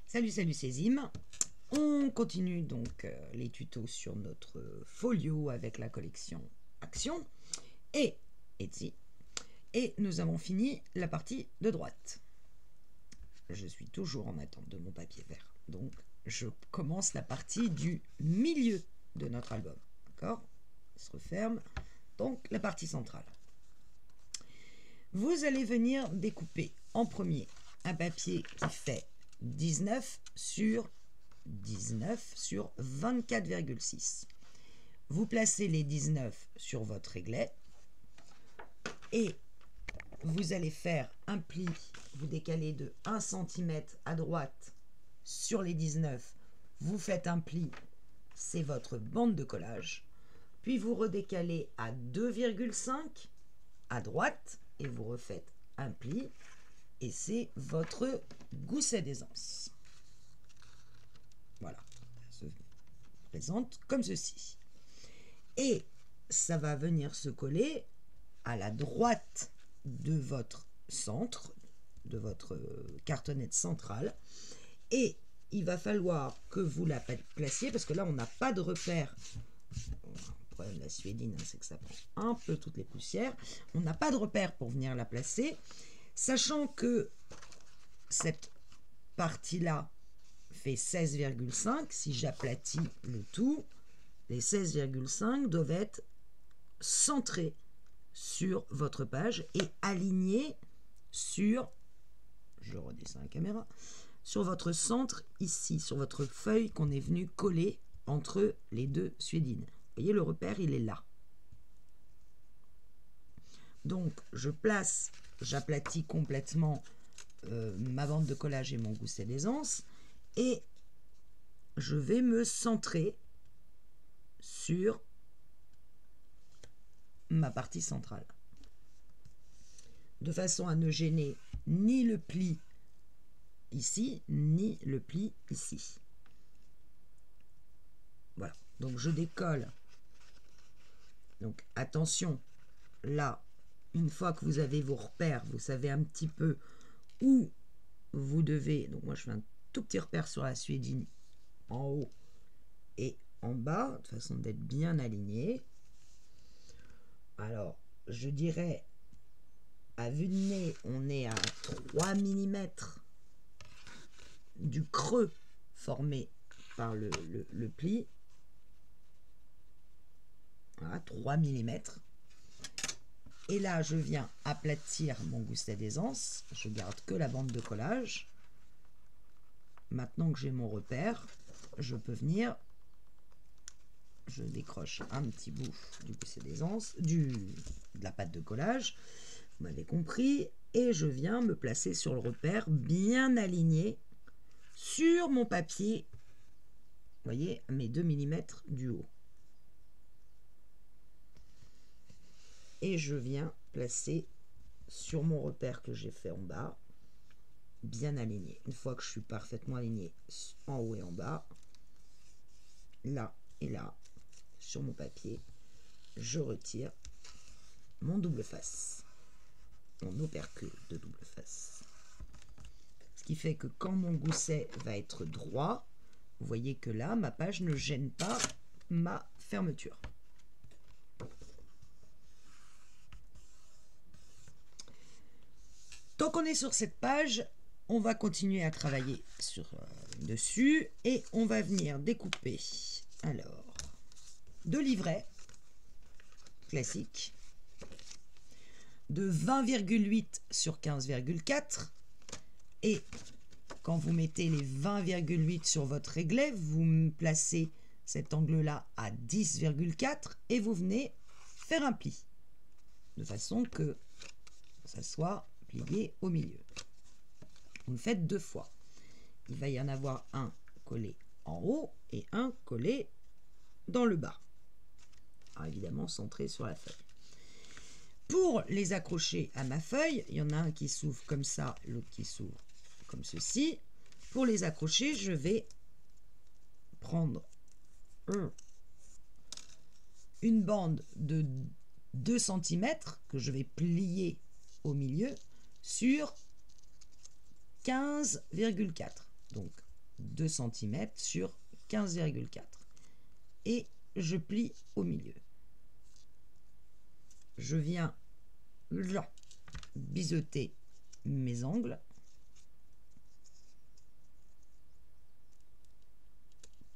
Salut, salut, c'est Zim. On continue donc les tutos sur notre folio avec la collection Action et Etsy. Et nous avons fini la partie de droite. Je suis toujours en attente de mon papier vert. Donc, je commence la partie du milieu de notre album. D'accord ? Il se referme. Donc, la partie centrale. Vous allez venir découper en premier un papier qui fait 19 sur 24,6. Vous placez les 19 sur votre réglet et vous allez faire un pli, vous décalez de 1 cm à droite sur les 19, vous faites un pli, c'est votre bande de collage, puis vous redécalez à 2,5 à droite et vous refaites un pli et c'est votre gousset d'aisance. Voilà, ça se présente comme ceci. Et ça va venir se coller à la droite de votre centre, de votre cartonnette centrale. Et il va falloir que vous la placiez, parce que là, on n'a pas de repère. Le problème de la suédine, c'est que ça prend un peu toutes les poussières. On n'a pas de repère pour venir la placer, sachant que cette partie-là fait 16,5. Si j'aplatis le tout, les 16,5 doivent être centrés sur votre page et alignés sur, je redescends la caméra, sur votre centre ici, sur votre feuille qu'on est venu coller entre les deux suédines. Vous voyez, le repère, il est là. Donc, je place, j'aplatis complètement ma bande de collage et mon gousset d'aisance et je vais me centrer sur ma partie centrale de façon à ne gêner ni le pli ici ni le pli ici. Voilà, donc je décolle. Donc attention, là, une fois que vous avez vos repères, vous savez un petit peu où vous devez, donc moi je fais un tout petit repère sur la suédine en haut et en bas, de façon d'être bien aligné. Alors, je dirais, à vue de nez, on est à 3 mm du creux formé par le pli. Voilà, 3 mm. Et là, je viens aplatir mon gousset d'aisance. Je garde que la bande de collage. Maintenant que j'ai mon repère, je peux venir, je décroche un petit bout du gousset d'aisance, de la pâte de collage, vous m'avez compris, et je viens me placer sur le repère bien aligné sur mon papier, vous voyez, mes 2 mm du haut. Et je viens placer sur mon repère que j'ai fait en bas, bien aligné. Une fois que je suis parfaitement aligné en haut et en bas, là et là, sur mon papier, je retire mon double face, mon opercule de double face. Ce qui fait que quand mon gousset va être droit, vous voyez que là, ma page ne gêne pas ma fermeture. Tant qu'on est sur cette page, on va continuer à travailler dessus et on va venir découper alors 2 livrets classiques de 20,8 sur 15,4 et quand vous mettez les 20,8 sur votre réglet, vous placez cet angle-là à 10,4 et vous venez faire un pli de façon que ça soit plié au milieu. Vous le faites 2 fois. Il va y en avoir un collé en haut et un collé dans le bas. Alors évidemment centré sur la feuille. Pour les accrocher à ma feuille, il y en a un qui s'ouvre comme ça, l'autre qui s'ouvre comme ceci. Pour les accrocher, je vais prendre une bande de 2 cm que je vais plier au milieu sur 15,4. Donc 2 cm sur 15,4 et je plie au milieu. Je viens là biseauter mes angles.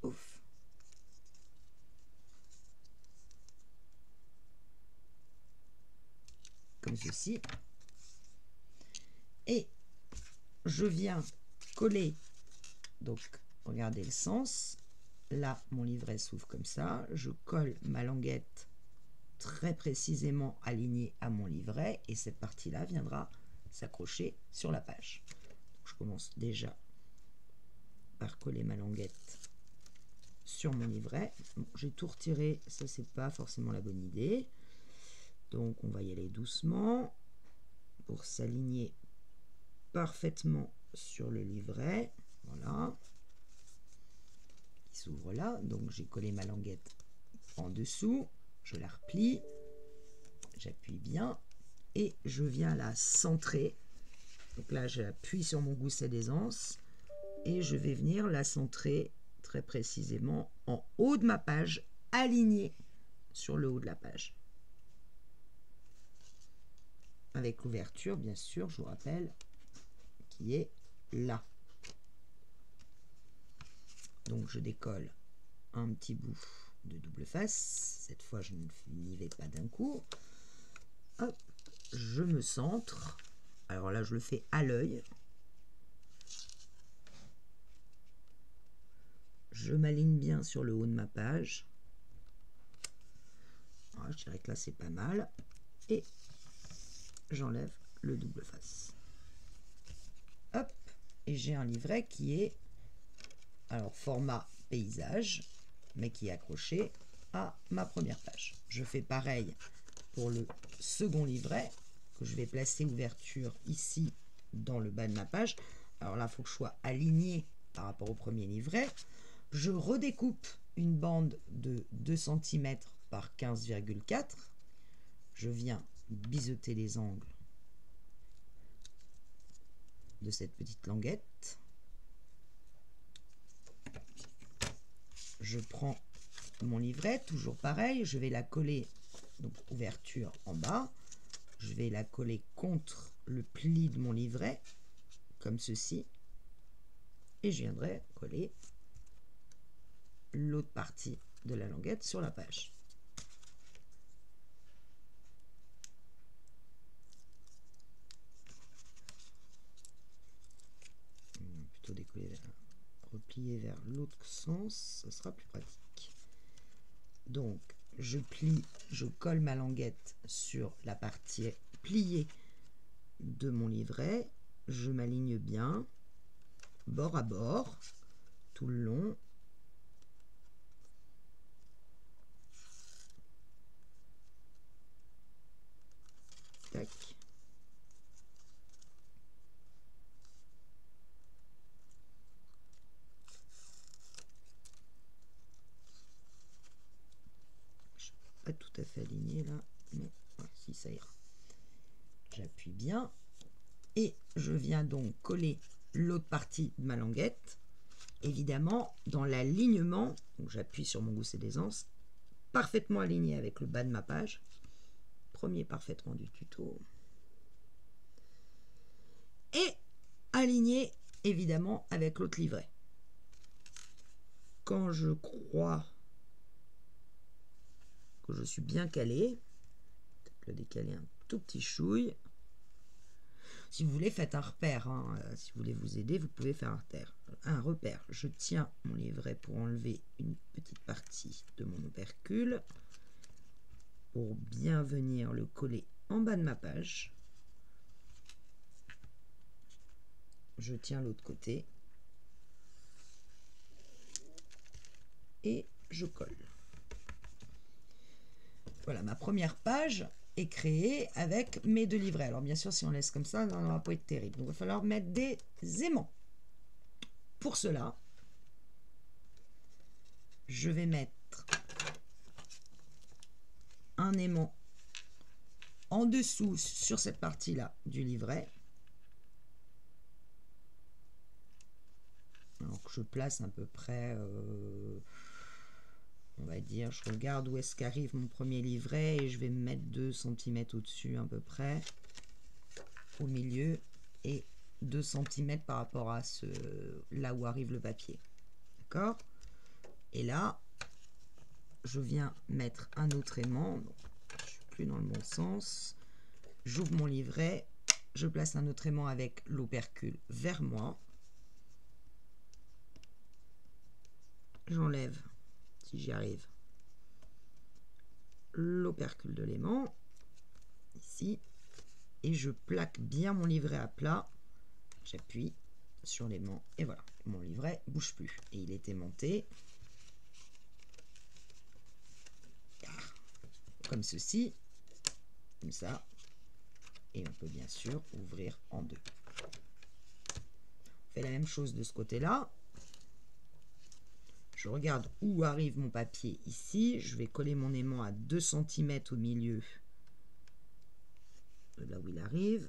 Ouf. Comme ceci. Et je viens coller, donc regardez le sens. Là, mon livret s'ouvre comme ça. Je colle ma languette très précisément alignée à mon livret et cette partie-là viendra s'accrocher sur la page. Donc, je commence déjà par coller ma languette sur mon livret. Bon, j'ai tout retiré, ça c'est pas forcément la bonne idée. Donc on va y aller doucement pour s'aligner parfaitement sur le livret. Voilà. Il s'ouvre là. Donc j'ai collé ma languette en dessous. Je la replie. J'appuie bien. Et je viens la centrer. Donc là, j'appuie sur mon gousset d'aisance. Et je vais venir la centrer très précisément en haut de ma page, alignée sur le haut de la page. Avec l'ouverture, bien sûr, je vous rappelle, qui est là. Donc je décolle un petit bout de double face. Cette fois, je n'y vais pas d'un coup. Hop, je me centre. Alors là, je le fais à l'œil. Je m'aligne bien sur le haut de ma page. Voilà, je dirais que là, c'est pas mal. Et j'enlève le double face. Hop, et j'ai un livret qui est, alors format paysage, mais qui est accroché à ma première page. Je fais pareil pour le second livret, que je vais placer ouverture ici dans le bas de ma page. Alors là, il faut que je sois aligné par rapport au premier livret. Je redécoupe une bande de 2 cm par 15,4. Je viens biseauter les angles de cette petite languette. Je prends mon livret, toujours pareil, je vais la coller, donc ouverture en bas, je vais la coller contre le pli de mon livret, comme ceci, et je viendrai coller l'autre partie de la languette sur la page. Plutôt décoller, replier vers l'autre sens, ce sera plus pratique. Donc je plie, je colle ma languette sur la partie pliée de mon livret, je m'aligne bien, bord à bord, tout le long. Tac. Je suis pas tout à fait aligné là, mais voilà, si ça ira. J'appuie bien et je viens donc coller l'autre partie de ma languette, évidemment dans l'alignement. Donc j'appuie sur mon gousset d'aisance, parfaitement aligné avec le bas de ma page. Premier parfaitement du tuto. Et aligné évidemment avec l'autre livret. Quand je crois que je suis bien calé, peut-être le décaler un tout petit chouille. Si vous voulez, faites un repère. Hein. Si vous voulez vous aider, vous pouvez faire un repère. Je tiens mon livret pour enlever une petite partie de mon opercule pour bien venir le coller en bas de ma page. Je tiens l'autre côté et je colle. Voilà, ma première page est créée avec mes 2 livrets. Alors bien sûr, si on laisse comme ça ne va pas être terrible. Donc il va falloir mettre des aimants. Pour cela, je vais mettre un aimant en dessous sur cette partie-là du livret. Alors je place à peu près, on va dire, je regarde où est-ce qu'arrive mon premier livret et je vais me mettre 2 cm au-dessus à peu près, au milieu, et 2 cm par rapport à là où arrive le papier. D'accord? Et là, je viens mettre un autre aimant. Donc, je suis plus dans le bon sens. J'ouvre mon livret. Je place un autre aimant avec l'opercule vers moi. J'enlève, si j'y arrive, l'opercule de l'aimant, ici. Et je plaque bien mon livret à plat. J'appuie sur l'aimant et voilà. Mon livret ne bouge plus. Et il est aimanté. Comme ceci. Comme ça. Et on peut bien sûr ouvrir en deux. On fait la même chose de ce côté-là. Je regarde où arrive mon papier ici. Je vais coller mon aimant à 2 cm au milieu de là où il arrive.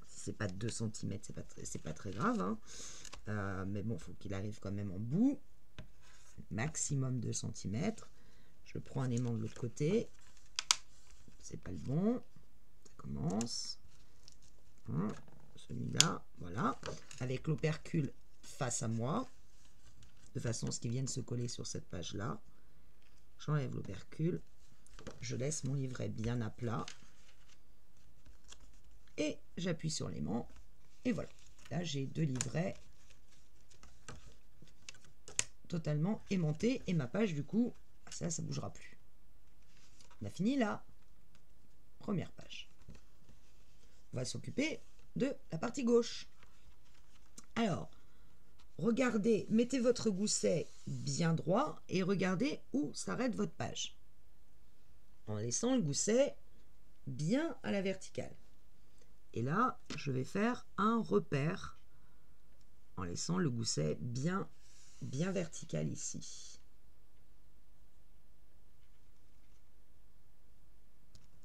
Si c'est pas 2 cm, c'est pas très grave. Hein. Mais bon, il faut qu'il arrive quand même en bout. Maximum 2 cm. Je prends un aimant de l'autre côté. C'est pas le bon. Ça commence. Hein, celui-là, voilà. Avec l'opercule face à moi. De façon à ce qu'il vienne se coller sur cette page-là. J'enlève l'opercule. Je laisse mon livret bien à plat. Et j'appuie sur l'aimant. Et voilà. Là, j'ai 2 livrets totalement aimantés. Et ma page, du coup, ça ne bougera plus. On a fini la première page. On va s'occuper de la partie gauche. Alors, regardez, mettez votre gousset bien droit et regardez où s'arrête votre page. En laissant le gousset bien à la verticale. Et là, je vais faire un repère en laissant le gousset bien vertical ici.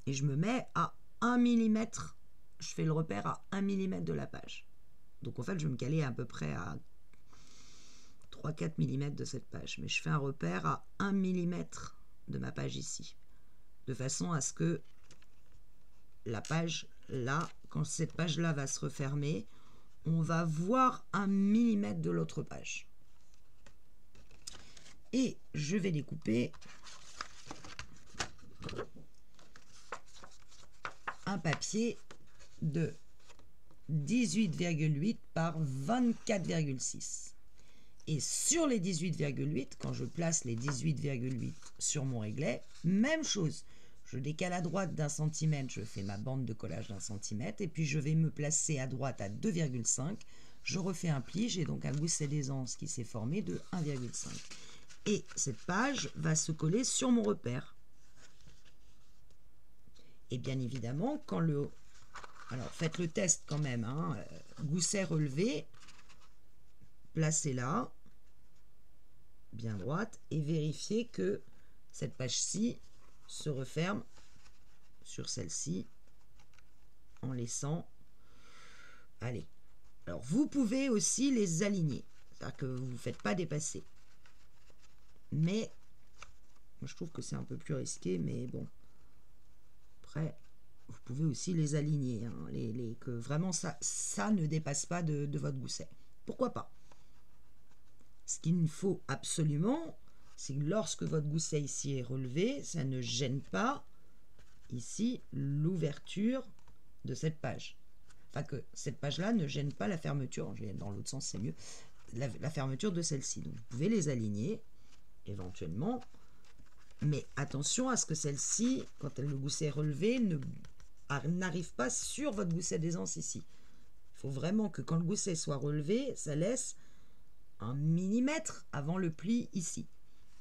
Et je me mets à 1 mm. Je fais le repère à 1 mm de la page. Donc en fait, je vais me caler à peu près à 3-4 mm de cette page. Mais je fais un repère à 1 mm de ma page ici. De façon à ce que la page là, quand cette page-là va se refermer, on va voir 1 mm de l'autre page. Et je vais découper un papier de 18,8 par 24,6. Et sur les 18,8, quand je place les 18,8 sur mon réglet, même chose. Je décale à droite d'1 cm, je fais ma bande de collage d'1 cm, et puis je vais me placer à droite à 2,5. Je refais un pli, j'ai donc un gousset d'aisance qui s'est formé de 1,5. Et cette page va se coller sur mon repère. Et bien évidemment, quand le... Alors, faites le test quand même. Hein. Gousset relevé, placez là, bien droite, et vérifiez que cette page-ci se referme sur celle-ci en laissant... Allez. Alors, vous pouvez aussi les aligner. C'est-à-dire que vous ne faites pas dépasser. Mais, moi, je trouve que c'est un peu plus risqué, mais bon. Après, vous pouvez aussi les aligner, hein, que vraiment ça ne dépasse pas de votre gousset. Pourquoi pas? Ce qu'il faut absolument, c'est que lorsque votre gousset ici est relevé, ça ne gêne pas ici l'ouverture de cette page. Enfin, que cette page-là ne gêne pas la fermeture. Je vais dans l'autre sens, c'est mieux. La fermeture de celle-ci. Donc, vous pouvez les aligner éventuellement. Mais attention à ce que celle-ci, quand le gousset est relevé, n'arrive pas sur votre gousset d'aisance ici. Il faut vraiment que quand le gousset soit relevé, ça laisse 1 mm avant le pli ici.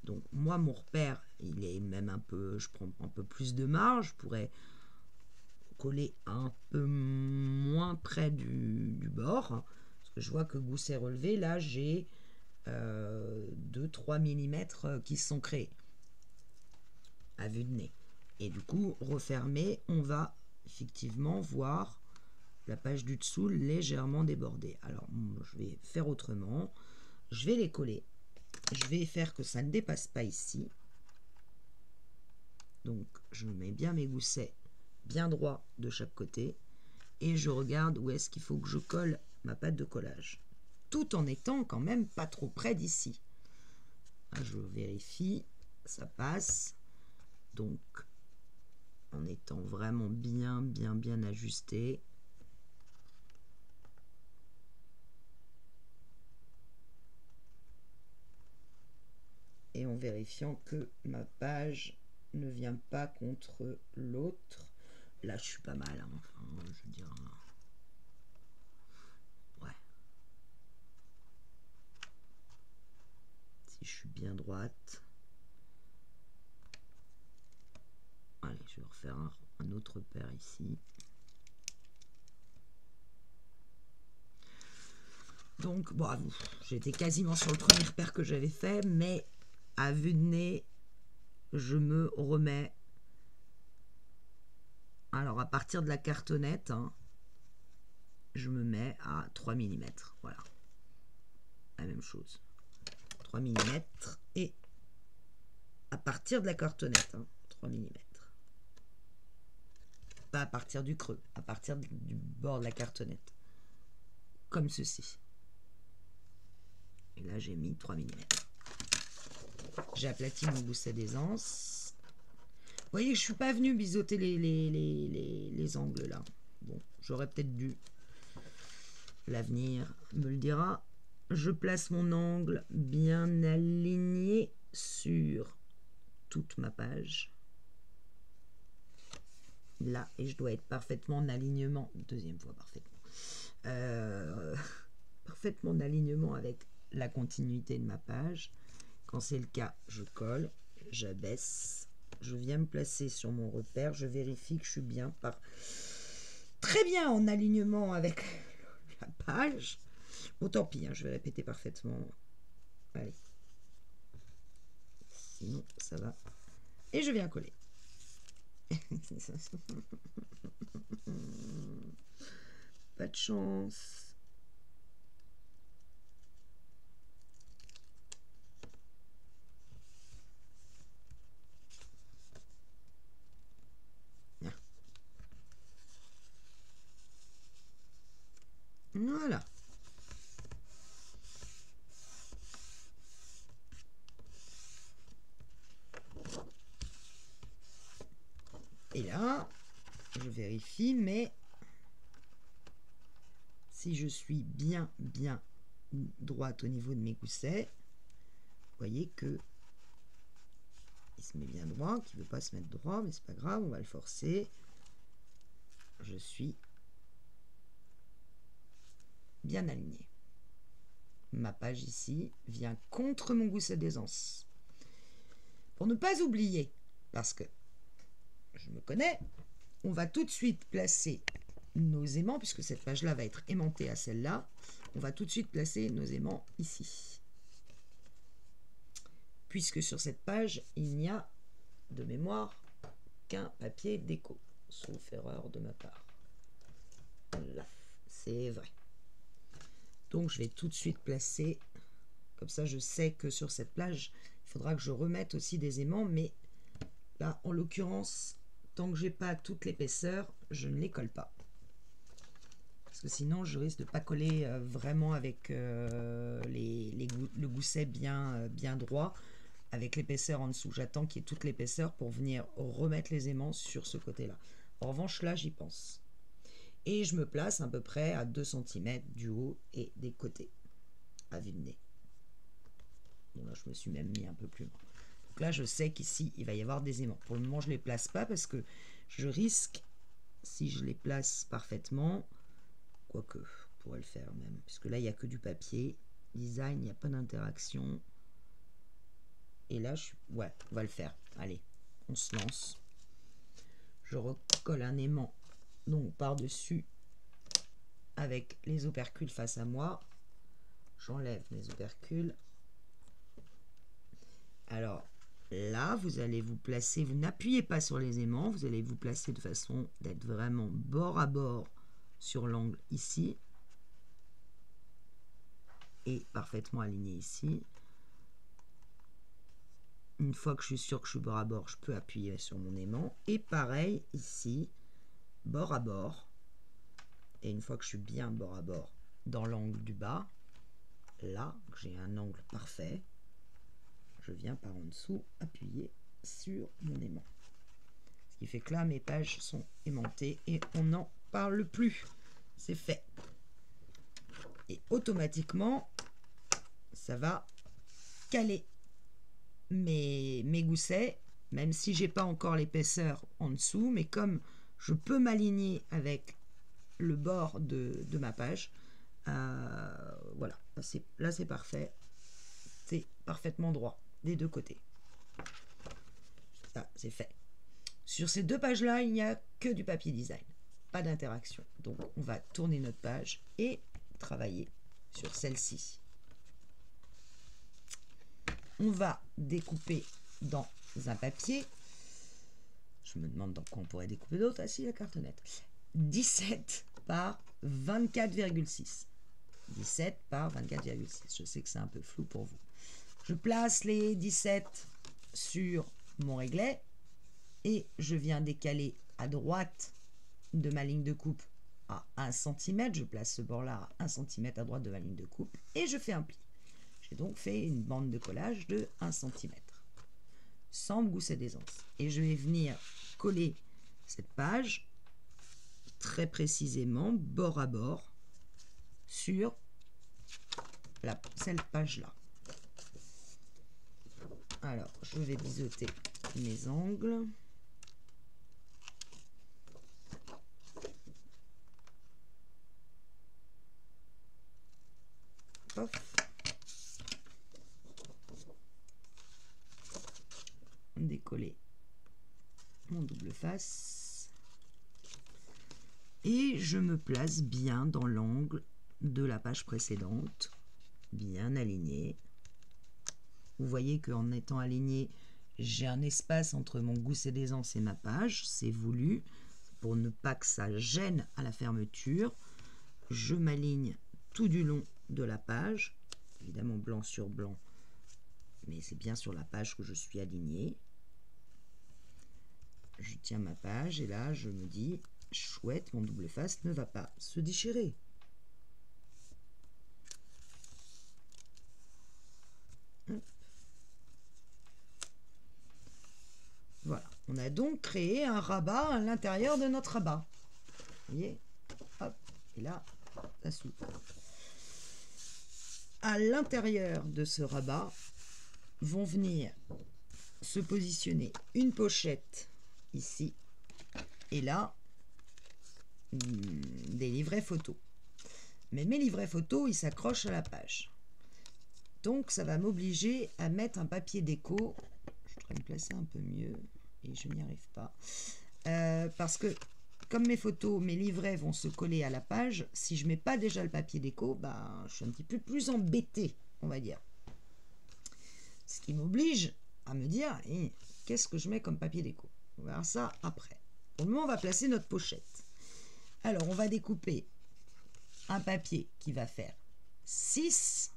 Donc moi, mon repère, il est même un peu, je prends un peu plus de marge, je pourrais coller un peu moins près du bord. Hein, parce que je vois que gousset relevé, là, j'ai 2-3 mm qui sont créés à vue de nez. Et du coup, refermer, on va effectivement voir la page du dessous légèrement débordée. Alors, je vais faire autrement. Je vais les coller. Je vais faire que ça ne dépasse pas ici. Donc, je mets bien mes goussets bien droits de chaque côté. Et je regarde où est-ce qu'il faut que je colle ma pâte de collage. Tout en étant quand même pas trop près d'ici. Je vérifie, ça passe. Donc, en étant vraiment bien ajusté. Et en vérifiant que ma page ne vient pas contre l'autre. Là, je suis pas mal, hein. Enfin, je veux dire... Ouais. Si je suis bien droite... Allez, je vais refaire un autre paire ici. Donc, bon, j'étais quasiment sur le premier paire que j'avais fait, mais à vue de nez, je me remets. Alors, à partir de la cartonnette, hein, je me mets à 3 mm. Voilà. La même chose. 3 mm. Et à partir de la cartonnette, hein, 3 mm. Pas à partir du creux, à partir du bord de la cartonnette. Comme ceci. Et là, j'ai mis 3 mm. J'ai aplati mon gousset d'aisance. Vous voyez, je ne suis pas venue biseauter les angles là. Bon, j'aurais peut-être dû. L'avenir me le dira. Je place mon angle bien aligné sur toute ma page. Là, et je dois être parfaitement en alignement. Deuxième fois, parfaitement. Parfaitement en alignement avec la continuité de ma page. Quand c'est le cas, je colle, j'abaisse, je viens me placer sur mon repère, je vérifie que je suis bien très bien en alignement avec la page. Bon, tant pis, hein, je vais répéter parfaitement. Allez. Sinon, ça va. Et je viens coller. Pas de chance. Voilà. Et là, je vérifie, mais si je suis bien droite au niveau de mes goussets, vous voyez que il se met bien droit, qui ne veut pas se mettre droit, mais c'est pas grave, on va le forcer. Je suis bien aligné. Ma page ici vient contre mon gousset d'aisance. Pour ne pas oublier, parce que je me connais, on va tout de suite placer nos aimants, puisque cette page-là va être aimantée à celle-là. On va tout de suite placer nos aimants ici. Puisque sur cette page, il n'y a de mémoire qu'un papier déco, sauf erreur de ma part. Là, c'est vrai. Donc, je vais tout de suite placer, comme ça je sais que sur cette plage, il faudra que je remette aussi des aimants, mais là, en l'occurrence, tant que j'ai pas toute l'épaisseur, je ne les colle pas. Parce que sinon, je risque de ne pas coller vraiment avec le gousset bien droit, avec l'épaisseur en dessous. J'attends qu'il y ait toute l'épaisseur pour venir remettre les aimants sur ce côté-là. En revanche, là, j'y pense. Et je me place à peu près à 2 cm du haut et des côtés, à vue de nez. Bon, là, je me suis même mis un peu plus loin. Donc là, je sais qu'ici, il va y avoir des aimants. Pour le moment, je ne les place pas parce que je risque, si je les place parfaitement, quoique, je pourrais le faire même, parce que là, il n'y a que du papier. Design, il n'y a pas d'interaction. Et là, ouais, on va le faire. Allez, on se lance. Je recolle un aimant donc par-dessus avec les opercules face à moi. J'enlève mes opercules. Alors là, vous allez vous placer, vous n'appuyez pas sur les aimants, vous allez vous placer de façon d'être vraiment bord à bord sur l'angle ici et parfaitement aligné ici. Une fois que je suis sûr que je suis bord à bord, je peux appuyer sur mon aimant. Et pareil ici, bord à bord. Et une fois que je suis bien bord à bord dans l'angle du bas, là, j'ai un angle parfait, je viens par en dessous appuyer sur mon aimant. Ce qui fait que là, mes pages sont aimantées et on n'en parle plus. C'est fait. Et automatiquement, ça va caler mes goussets, même si j'ai pas encore l'épaisseur en dessous, mais comme je peux m'aligner avec le bord de ma page, voilà, là c'est parfait, c'est parfaitement droit des deux côtés. Ça, c'est fait. Sur ces deux pages-là, il n'y a que du papier design, pas d'interaction. Donc on va tourner notre page et travailler sur celle-ci. On va découper dans un papier. Je me demande dans quoi on pourrait découper d'autres. Ah si, la cartonnette. 17 par 24,6. 17 par 24,6. Je sais que c'est un peu flou pour vous. Je place les 17 sur mon réglet et je viens décaler à droite de ma ligne de coupe à 1 cm. Je place ce bord-là à 1 cm à droite de ma ligne de coupe et je fais un pli. J'ai donc fait une bande de collage de 1 cm sans me gousser des anses. Et je vais venir coller cette page très précisément, bord à bord, sur cette page-là. Alors, je vais biseauter mes angles. Hop. Décoller mon double face et je me place bien dans l'angle de la page précédente, bien aligné. Vous voyez qu'en étant aligné, j'ai un espace entre mon gousset d'aisance et ma page, c'est voulu pour ne pas que ça gêne à la fermeture. Je m'aligne tout du long de la page, évidemment blanc sur blanc, mais c'est bien sur la page que je suis aligné. Je tiens ma page et là je me dis chouette, mon double face ne va pas se déchirer. Hop. Voilà, on a donc créé un rabat à l'intérieur de notre rabat. Vous voyez, hop, et là ça s'ouvre. À l'intérieur de ce rabat vont venir se positionner une pochette ici et là des livrets photos, mais mes livrets photos ils s'accrochent à la page, donc ça va m'obliger à mettre un papier déco. Je devrais me placer un peu mieux et je n'y arrive pas parce que comme mes photos, mes livrets vont se coller à la page, si je mets pas déjà le papier déco, ben, je suis un petit peu plus embêtée, on va dire, ce qui m'oblige à me dire qu'est-ce que je mets comme papier déco. On verra ça après. Pour le moment, on va placer notre pochette. Alors, on va découper un papier qui va faire 6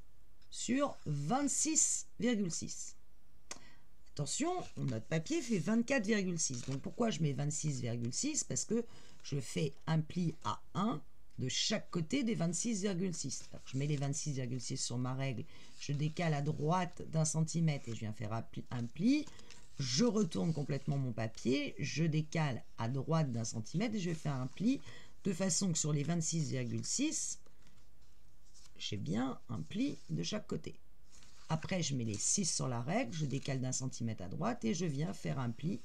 sur 26,6. Attention, notre papier fait 24,6. Donc, pourquoi je mets 26,6? Parce que je fais un pli à 1 de chaque côté des 26,6. Je mets les 26,6 sur ma règle, je décale à droite d'1 centimètre et je viens faire un pli. Je retourne complètement mon papier, je décale à droite d'1 centimètre et je vais faire un pli de façon que sur les 26,6, j'ai bien un pli de chaque côté. Après, je mets les 6 sur la règle, je décale d'1 centimètre à droite et je viens faire un pli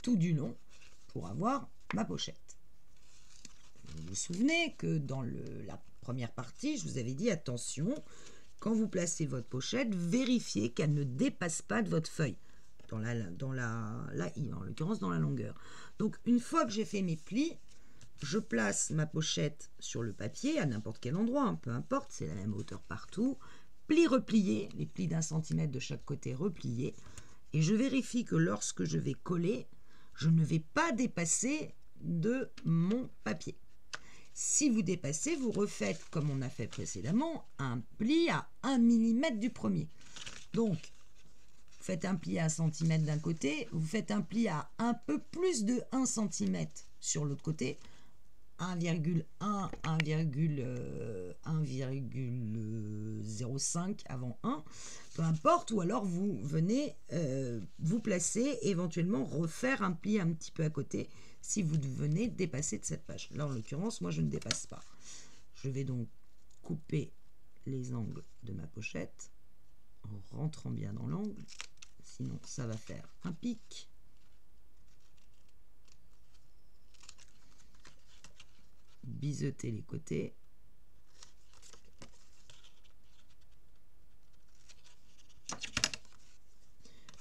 tout du long pour avoir ma pochette. Vous vous souvenez que dans la première partie, je vous avais dit attention, quand vous placez votre pochette, vérifiez qu'elle ne dépasse pas de votre feuille, en l'occurrence dans la longueur. Donc une fois que j'ai fait mes plis, je place ma pochette sur le papier à n'importe quel endroit, hein, peu importe, c'est la même hauteur partout. Plis repliés, les plis d'1 centimètre de chaque côté repliés, et je vérifie que lorsque je vais coller, je ne vais pas dépasser de mon papier. Si vous dépassez, vous refaites, comme on a fait précédemment, un pli à 1 mm du premier. Donc, vous faites un pli à 1 cm d'un côté, vous faites un pli à un peu plus de 1 cm sur l'autre côté, 1,1, 1,05 avant 1, peu importe, ou alors vous venez vous placer, éventuellement refaire un pli un petit peu à côté si vous venez dépasser de cette page. Là, en l'occurrence, moi, je ne dépasse pas. Je vais donc couper les angles de ma pochette en rentrant bien dans l'angle, sinon ça va faire un pic. Biseauter les côtés.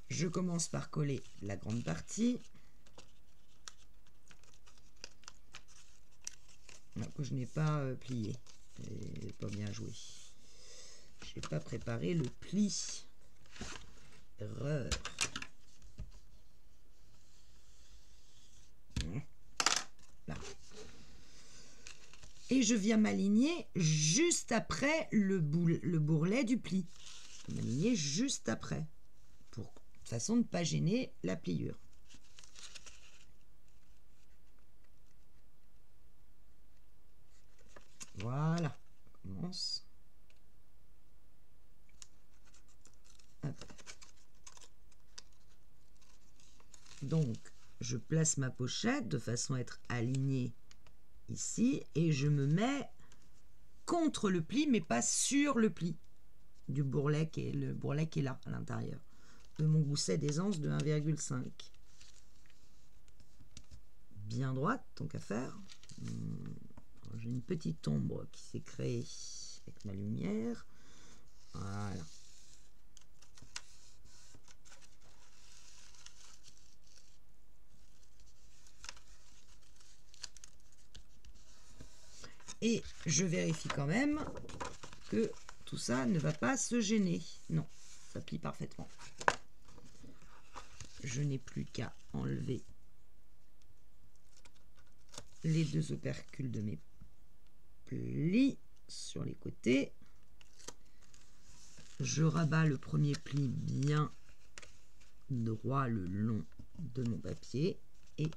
Je commence par coller la grande partie. Là, que je n'ai pas plié. J'ai pas bien joué. Je n'ai pas préparé le pli. Erreur. Là. Et je viens m'aligner juste après le bourrelet du pli. M'aligner juste après. Pour de façon de ne pas gêner la pliure. Voilà, on commence. Hop. Donc, je place ma pochette de façon à être alignée ici et je me mets contre le pli, mais pas sur le pli du bourrelet qui est le bourrelet qui est là à l'intérieur de mon gousset d'aisance de 1,5. Bien droite, tant qu'à faire. J'ai une petite ombre qui s'est créée avec ma lumière. Voilà. Et je vérifie quand même que tout ça ne va pas se gêner. Non, ça plie parfaitement. Je n'ai plus qu'à enlever les deux opercules de mes plis sur les côtés. Je rabats le premier pli bien droit le long de mon papier et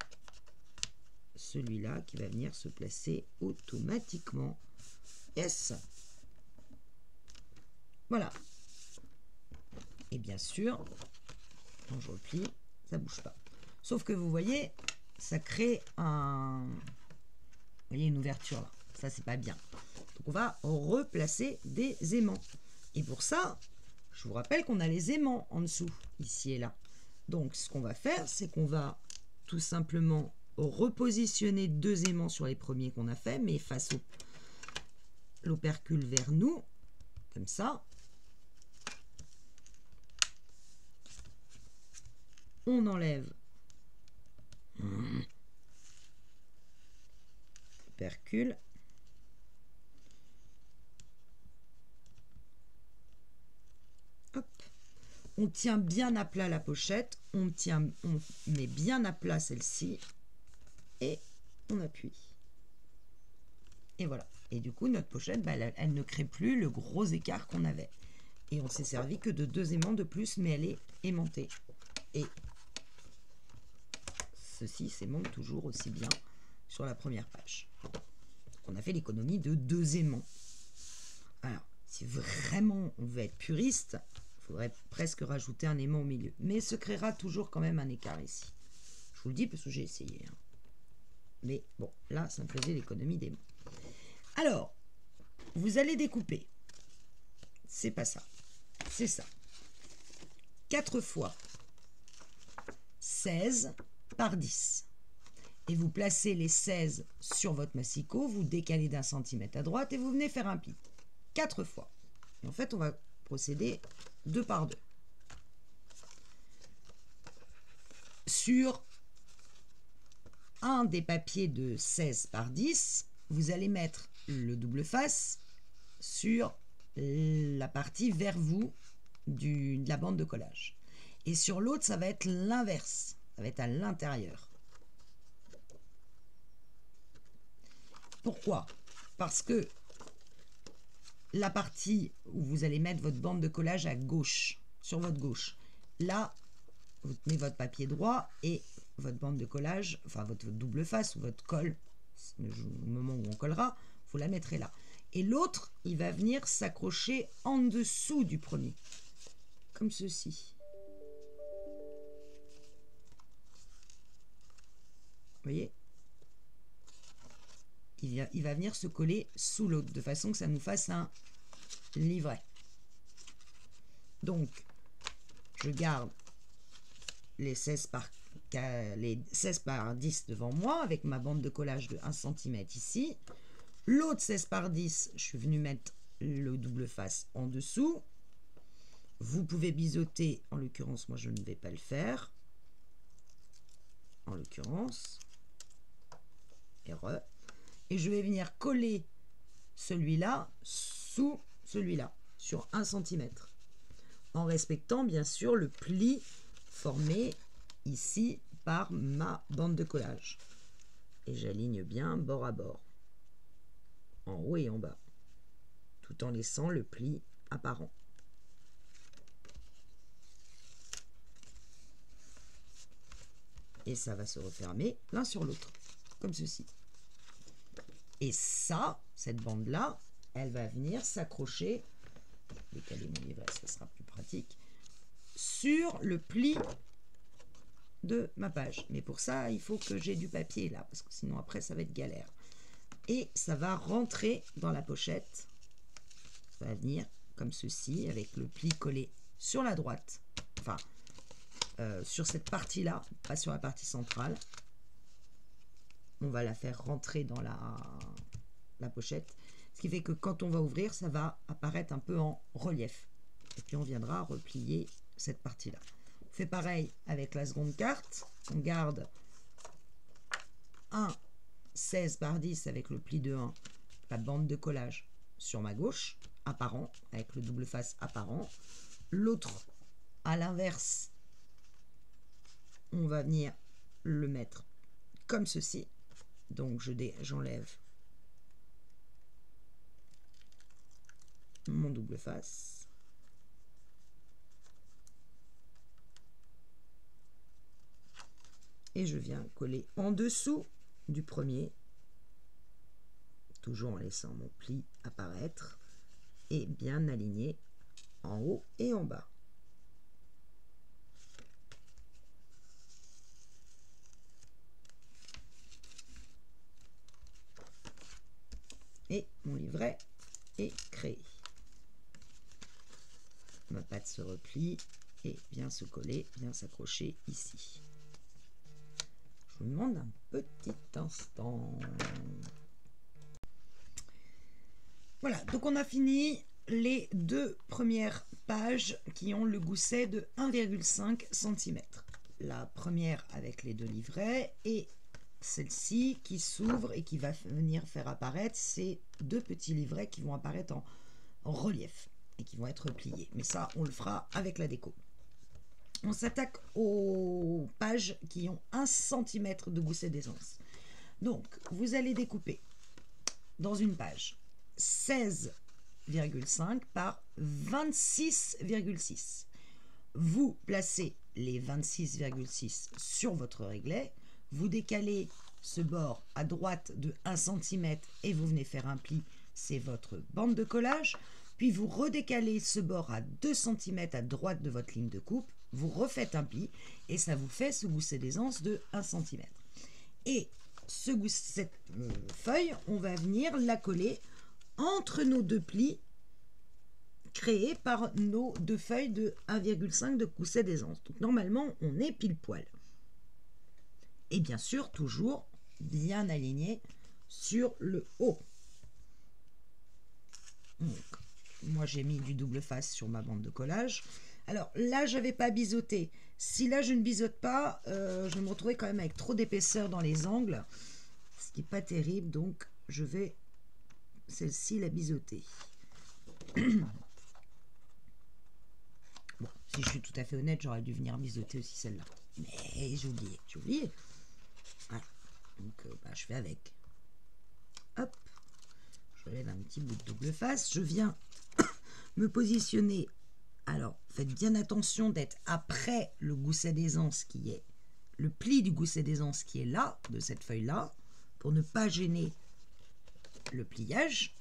celui-là qui va venir se placer automatiquement. Yes. Voilà. Et bien sûr, quand je replie, ça ne bouge pas. Sauf que vous voyez, ça crée un... Vous voyez une ouverture là. Ça, c'est pas bien. Donc, on va replacer des aimants. Et pour ça, je vous rappelle qu'on a les aimants en dessous, ici et là. Donc, ce qu'on va faire, c'est qu'on va tout simplement repositionner deux aimants sur les premiers qu'on a fait, mais face au l'opercule vers nous, comme ça. On enlève l'opercule. Hop. On tient bien à plat la pochette, on met bien à plat celle-ci et on appuie. Et voilà. Et du coup, notre pochette, bah, elle ne crée plus le gros écart qu'on avait. Et on s'est servi que de deux aimants de plus, mais elle est aimantée. Et ceci s'aimante toujours aussi bien sur la première page. Donc on a fait l'économie de deux aimants. Alors, si vraiment on veut être puriste, il faudrait presque rajouter un aimant au milieu. Mais se créera toujours quand même un écart ici. Je vous le dis parce que j'ai essayé. Hein. Mais bon, là, ça me faisait l'économie d'aimants. Alors, vous allez découper. C'est pas ça. C'est ça. 4 fois 16 par 10. Et vous placez les 16 sur votre massicot, vous décalez d'1 centimètre à droite et vous venez faire un pli. 4 fois. Et en fait, on va procéder 2 par 2. Sur un des papiers de 16 par 10, vous allez mettre le double face sur la partie vers vous de la bande de collage. Et sur l'autre, ça va être l'inverse. Ça va être à l'intérieur. Pourquoi? Parce que la partie où vous allez mettre votre bande de collage à gauche, sur votre gauche, là, vous tenez votre papier droit et votre bande de collage, enfin votre double face ou votre colle, au moment où on collera, vous la mettrez là. Et l'autre, il va venir s'accrocher en dessous du premier, comme ceci. Vous voyez? Il va venir se coller sous l'autre, de façon que ça nous fasse un livret. Donc, je garde les 16 par 10 devant moi, avec ma bande de collage de 1 cm ici. L'autre 16 par 10, je suis venu mettre le double face en dessous. Vous pouvez biseauter, en l'occurrence, moi je ne vais pas le faire. En l'occurrence, erreur. Et je vais venir coller celui-là sous celui-là, sur 1 cm. En respectant bien sûr le pli formé ici par ma bande de collage. Et j'aligne bien bord à bord, en haut et en bas, tout en laissant le pli apparent. Et ça va se refermer l'un sur l'autre, comme ceci. Et ça, cette bande-là, elle va venir s'accrocher, décaler mon livret, ça sera plus pratique, sur le pli de ma page. Mais pour ça, il faut que j'ai du papier là, parce que sinon après ça va être galère. Et ça va rentrer dans la pochette. Ça va venir comme ceci, avec le pli collé sur la droite. Enfin, sur cette partie-là, pas sur la partie centrale. On va la faire rentrer dans la pochette. Ce qui fait que quand on va ouvrir, ça va apparaître un peu en relief. Et puis on viendra replier cette partie-là. On fait pareil avec la seconde carte. On garde un 16 par 10 avec le pli de 1, la bande de collage sur ma gauche, apparent, avec le double face apparent. L'autre, à l'inverse, on va venir le mettre comme ceci. Donc j'enlève mon double face. Et je viens coller en dessous du premier, toujours en laissant mon pli apparaître, et bien aligné en haut et en bas. Et mon livret est créé. Ma patte se replie et vient se coller, vient s'accrocher ici. Je vous demande un petit instant. Voilà, donc on a fini les deux premières pages qui ont le gousset de 1,5 cm. La première avec les deux livrets et celle-ci qui s'ouvre et qui va venir faire apparaître ces deux petits livrets qui vont apparaître en relief et qui vont être pliés. Mais ça, on le fera avec la déco. On s'attaque aux pages qui ont 1 cm de gousset d'aisance. Donc, vous allez découper dans une page 16,5 par 26,6. Vous placez les 26,6 sur votre réglet. Vous décalez ce bord à droite de 1 cm et vous venez faire un pli. C'est votre bande de collage. Puis vous redécalez ce bord à 2 cm à droite de votre ligne de coupe. Vous refaites un pli et ça vous fait ce gousset d'aisance de 1 cm. Et cette feuille, on va venir la coller entre nos deux plis créés par nos deux feuilles de 1,5 de gousset d'aisance. Donc normalement, on est pile poil. Et bien sûr, toujours bien aligné sur le haut. Donc, moi, j'ai mis du double face sur ma bande de collage. Alors là, je n'avais pas biseauté. Si là, je ne biseaute pas, je vais me retrouver quand même avec trop d'épaisseur dans les angles, ce qui n'est pas terrible. Donc, je vais celle-ci la biseauter. Bon, si je suis tout à fait honnête, j'aurais dû venir biseauter aussi celle-là. Mais j'ai oublié. Voilà. Donc, je fais avec. Hop. je relève un petit bout de double face, je viens me positionner. Alors, faites bien attention d'être après le gousset d'aisance qui est, le pli du gousset d'aisance qui est là, de cette feuille-là, pour ne pas gêner le pliage.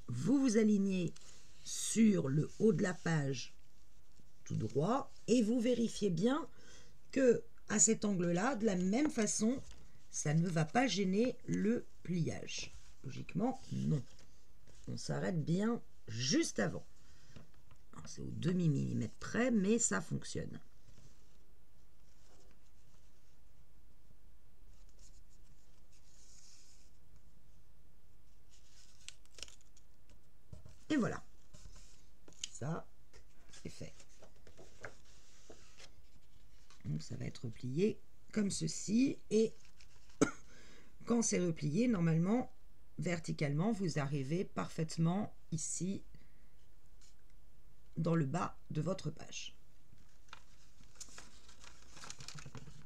Vous vous alignez sur le haut de la page tout droit et vous vérifiez bien que à cet angle-là, de la même façon, ça ne va pas gêner le pliage. Logiquement, non. On s'arrête bien juste avant. C'est au demi-millimètre près, mais ça fonctionne. Et voilà. Ça, c'est fait. Donc ça va être replié comme ceci. Et quand c'est replié, normalement, verticalement, vous arrivez parfaitement ici dans le bas de votre page.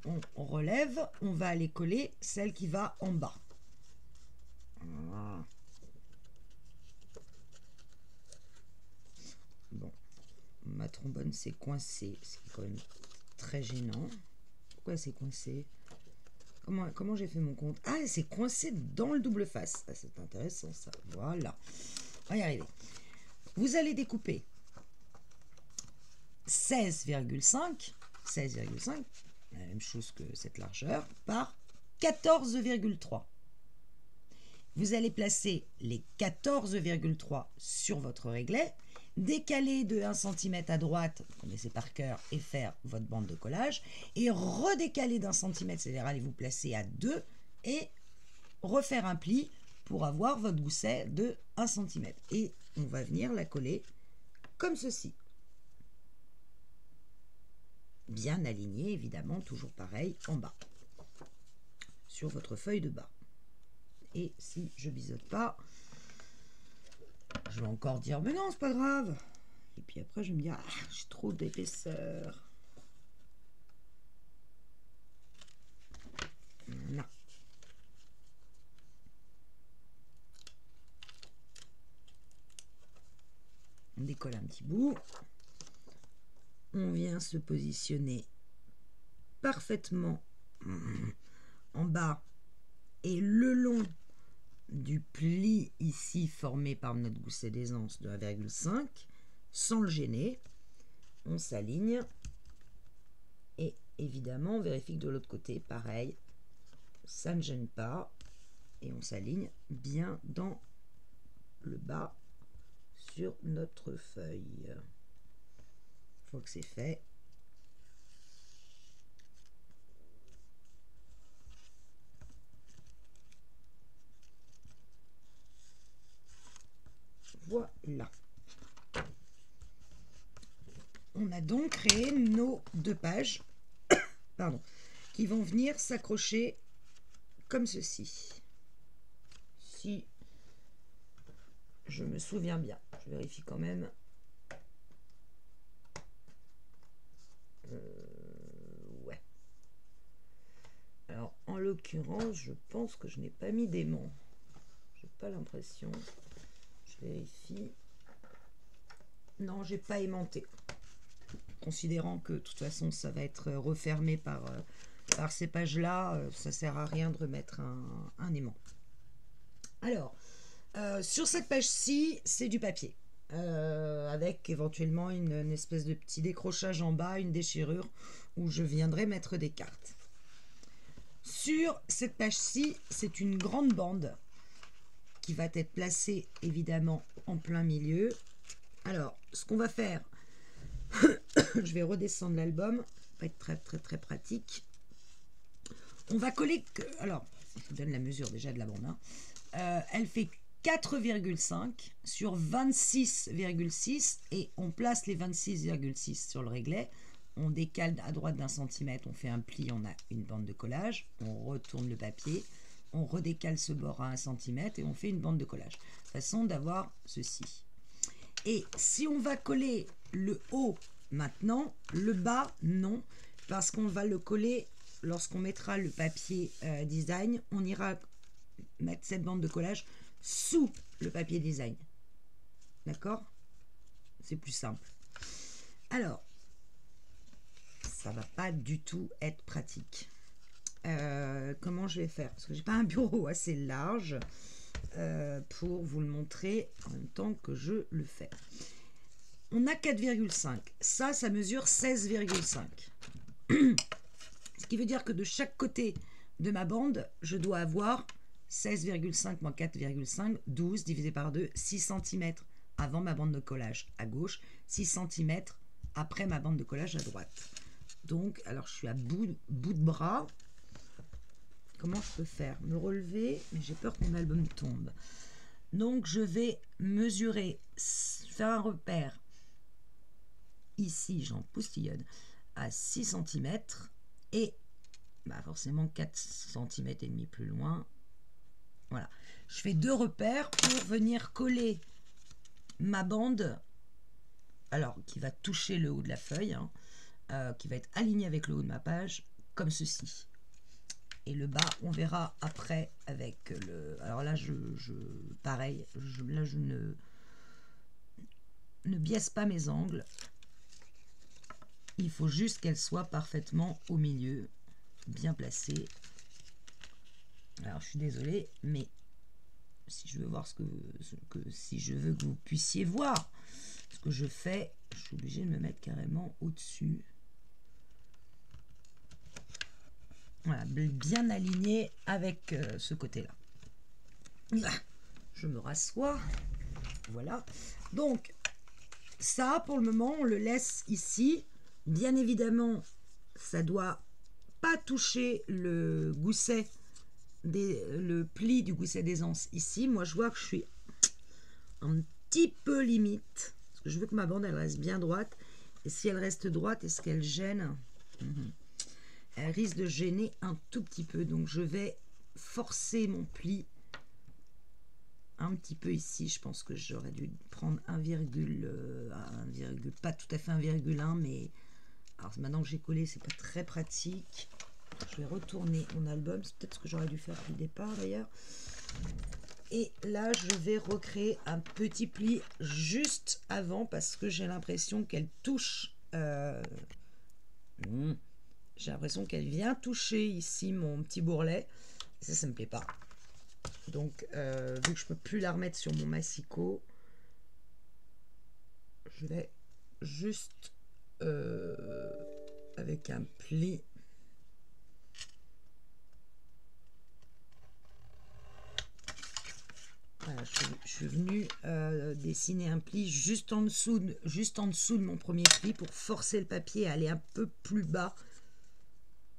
On relève, on va aller coller celle qui va en bas. Voilà. Bon, ma trombone s'est coincée, ce qui est quand même très gênant. Pourquoi c'est coincé? Comment j'ai fait mon compte? Ah, c'est coincé dans le double face. Ah, c'est intéressant ça. Voilà, on va y arriver. Vous allez découper 16,5, la même chose que cette largeur, par 14,3. Vous allez placer les 14,3 sur votre réglet, décaler de 1 cm à droite, vous connaissez par cœur, et faire votre bande de collage, et redécaler d'1 cm, c'est-à-dire allez vous placer à 2 et refaire un pli pour avoir votre gousset de 1 cm. Et on va venir la coller comme ceci. Bien aligné, évidemment, toujours pareil, en bas, sur votre feuille de bas. Et si je biseaute pas, je vais encore dire, mais non, c'est pas grave. Et puis après, je vais me dire, ah, j'ai trop d'épaisseur. Voilà. On décolle un petit bout. On vient se positionner parfaitement en bas et le long du pli ici formé par notre gousset d'aisance de 1,5 sans le gêner. On s'aligne et évidemment on vérifie que de l'autre côté pareil, ça ne gêne pas et on s'aligne bien dans le bas sur notre feuille. Une fois que c'est fait, voilà. On a donc créé nos 2 pages pardon, qui vont venir s'accrocher comme ceci. Si je me souviens bien, je vérifie quand même. Ouais. Alors, en l'occurrence, je pense que je n'ai pas mis d'aimant. J'ai pas l'impression. Je vérifie. Non, j'ai pas aimanté. Considérant que de toute façon, ça va être refermé par ces pages-là, ça sert à rien de remettre un aimant. Alors, sur cette page-ci, c'est du papier. Avec éventuellement une espèce de petit décrochage en bas, une déchirure où je viendrai mettre des cartes. Sur cette page-ci, c'est une grande bande qui va être placée évidemment en plein milieu. Alors, ce qu'on va faire, je vais redescendre l'album, pas être très pratique. On va coller, alors, je vous donne la mesure déjà de la bande. Elle fait 4,5 sur 26,6 et on place les 26,6 sur le réglet. On décale à droite d'1 centimètre, on fait un pli, on a une bande de collage, on retourne le papier, on redécale ce bord à 1 centimètre et on fait une bande de collage. Façon d'avoir ceci. Et si on va coller le haut maintenant, le bas non, parce qu'on va le coller lorsqu'on mettra le papier design, on ira mettre cette bande de collage sous le papier design. D'accord? C'est plus simple. Alors, ça va pas du tout être pratique. Comment je vais faire? Parce que j'ai pas un bureau assez large pour vous le montrer en même temps que je le fais. On a 4,5. Ça mesure 16,5. Ce qui veut dire que de chaque côté de ma bande, je dois avoir 16,5 moins 4,5, 12 divisé par 2, 6 cm avant ma bande de collage à gauche, 6 cm après ma bande de collage à droite. Donc, alors je suis à bout de bras. Comment je peux faire? Me relever, mais j'ai peur que mon album tombe. Donc, je vais mesurer, faire un repère. Ici, j'en postillonne à 6 cm et forcément 4 cm et demi plus loin. Voilà. Je fais 2 repères pour venir coller ma bande, alors qui va toucher le haut de la feuille, hein, qui va être alignée avec le haut de ma page, comme ceci. Et le bas, on verra après avec le... Alors là, pareil, là, je ne biaise pas mes angles. Il faut juste qu'elle soit parfaitement au milieu, bien placée. Alors, je suis désolée, mais si je veux voir si je veux que vous puissiez voir ce que je fais, je suis obligée de me mettre carrément au-dessus. Voilà, bien aligné avec ce côté-là. Je me rassois. Voilà. Donc, ça, pour le moment, on le laisse ici. Bien évidemment, ça doit pas toucher le gousset, le pli du gousset d'aisance ici. Moi, je vois que je suis un petit peu limite. Parce que je veux que ma bande, elle reste bien droite. Et si elle reste droite, est-ce qu'elle gêne? Elle risque de gêner un tout petit peu. Donc, je vais forcer mon pli un petit peu ici. Je pense que j'aurais dû prendre 1, pas tout à fait 1,1, mais alors maintenant que j'ai collé, c'est pas très pratique. Je vais retourner mon album. C'est peut-être ce que j'aurais dû faire au départ d'ailleurs. Et là, je vais recréer un petit pli juste avant parce que j'ai l'impression qu'elle touche. J'ai l'impression qu'elle vient toucher ici mon petit bourrelet. Ça me plaît pas. Donc, vu que je peux plus la remettre sur mon massicot, je vais juste avec un pli. Voilà, je suis venue dessiner un pli juste en dessous de mon premier pli pour forcer le papier à aller un peu plus bas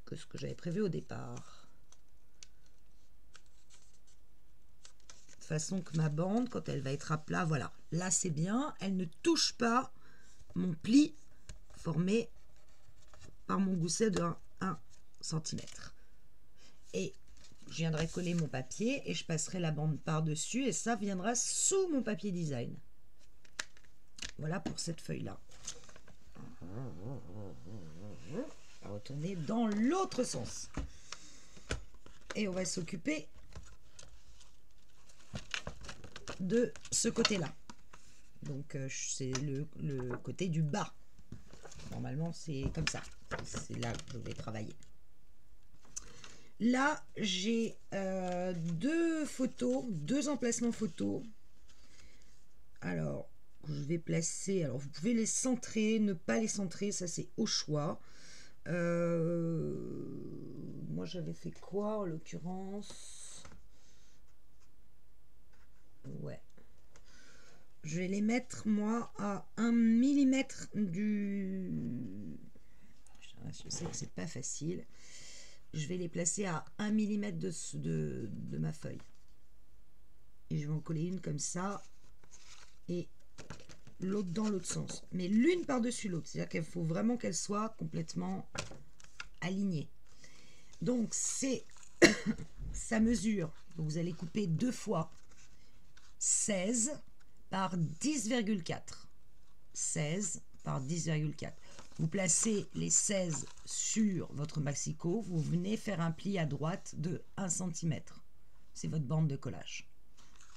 que ce que j'avais prévu au départ. De façon que ma bande, quand elle va être à plat, voilà, là c'est bien, elle ne touche pas mon pli formé par mon gousset de 1 cm. Et je viendrai coller mon papier et je passerai la bande par-dessus et ça viendra sous mon papier design. Voilà pour cette feuille-là. On va retourner dans l'autre sens. Et on va s'occuper de ce côté-là. Donc, c'est le côté du bas. Normalement, c'est comme ça. C'est là que je vais travailler. Là, j'ai 2 photos, 2 emplacements photos. Alors, je vais placer... Alors, vous pouvez les centrer, ne pas les centrer, ça c'est au choix. Moi, j'avais fait quoi en l'occurrence? Ouais. Je vais les mettre, moi, à 1 mm du... Je sais que c'est pas facile. Je vais les placer à 1 mm de ma feuille. Et je vais en coller une comme ça. Et l'autre dans l'autre sens. Mais l'une par-dessus l'autre. C'est-à-dire qu'il faut vraiment qu'elles soient complètement alignées. Donc, c'est... ça mesure. Donc, vous allez couper 2 fois 16 par 10,4. 16 par 10,4. Vous placez les 16 sur votre massicot. Vous venez faire un pli à droite de 1 cm. C'est votre bande de collage.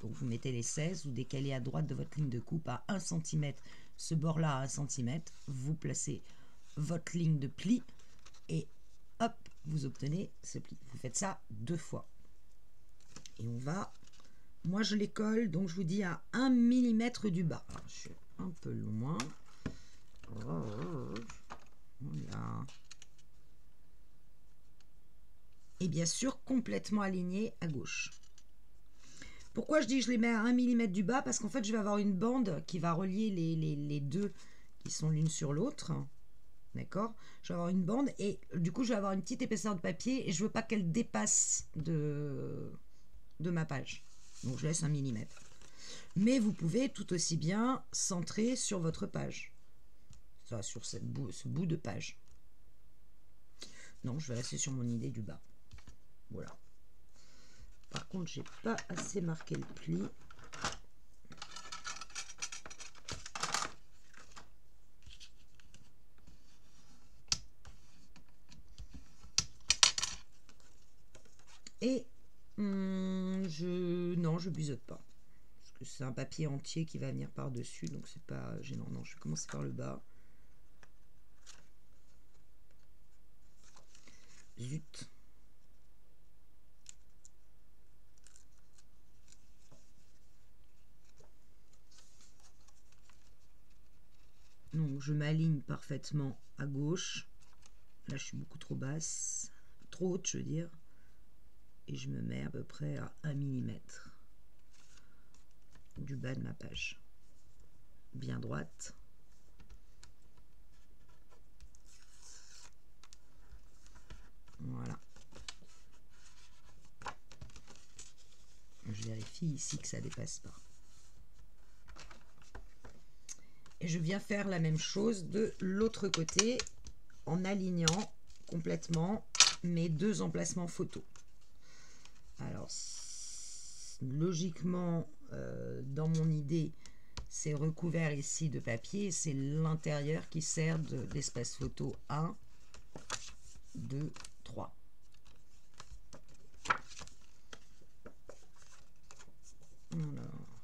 Donc vous mettez les 16, vous décalez à droite de votre ligne de coupe à 1 cm, ce bord-là à 1 cm, vous placez votre ligne de pli et hop, vous obtenez ce pli. Vous faites ça 2 fois. Et on va, moi je les colle, donc je vous dis à 1 mm du bas. Alors, je suis un peu loin. Voilà. Et bien sûr, complètement aligné à gauche. Pourquoi je dis je les mets à 1 mm du bas? Parce qu'en fait, je vais avoir une bande qui va relier les deux qui sont l'une sur l'autre. D'accord? Je vais avoir une bande et du coup, je vais avoir une petite épaisseur de papier et je veux pas qu'elle dépasse de ma page. Donc, je laisse 1 mm. Mais vous pouvez tout aussi bien centrer sur votre page. Ça, sur ce bout de page. Non, je vais rester sur mon idée du bas. Voilà. Par contre, j'ai pas assez marqué le pli. Et je biseaute pas. Parce que c'est un papier entier qui va venir par-dessus, donc c'est pas gênant. Non, je vais commencer par le bas. Zut. Donc je m'aligne parfaitement à gauche. Là je suis beaucoup trop basse, trop haute je veux dire. Et je me mets à peu près à 1 mm du bas de ma page. Bien droite. Voilà. Je vérifie ici que ça dépasse pas. Et je viens faire la même chose de l'autre côté en alignant complètement mes deux emplacements photo. Alors, logiquement, dans mon idée, c'est recouvert ici de papier. C'est l'intérieur qui sert d'espace photo 1, 2, 3. Alors,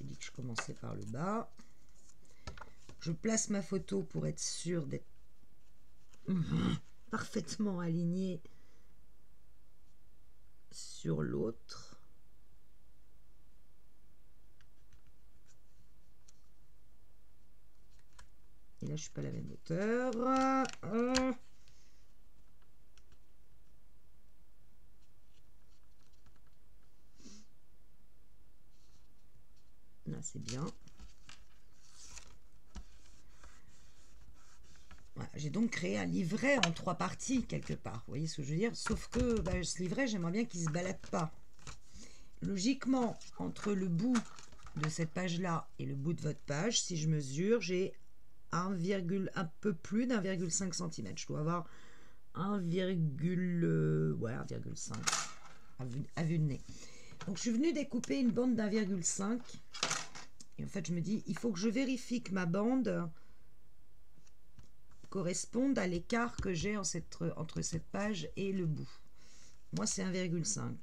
j'ai dit que je commençais par le bas. Je place ma photo pour être sûr d'être parfaitement alignée sur l'autre. Et là, je suis pas à la même hauteur. Là, c'est bien. Voilà, j'ai donc créé un livret en 3 parties quelque part. Vous voyez ce que je veux dire? Sauf que ce livret, j'aimerais bien qu'il ne se balade pas. Logiquement, entre le bout de cette page-là et le bout de votre page, si je mesure, j'ai un peu plus d'1,5 cm. Je dois avoir 1,5 à vue de nez. Donc je suis venue découper une bande d'1,5 et en fait je me dis il faut que je vérifie que ma bande corresponde à l'écart que j'ai entre cette page et le bout. Moi c'est 1,5.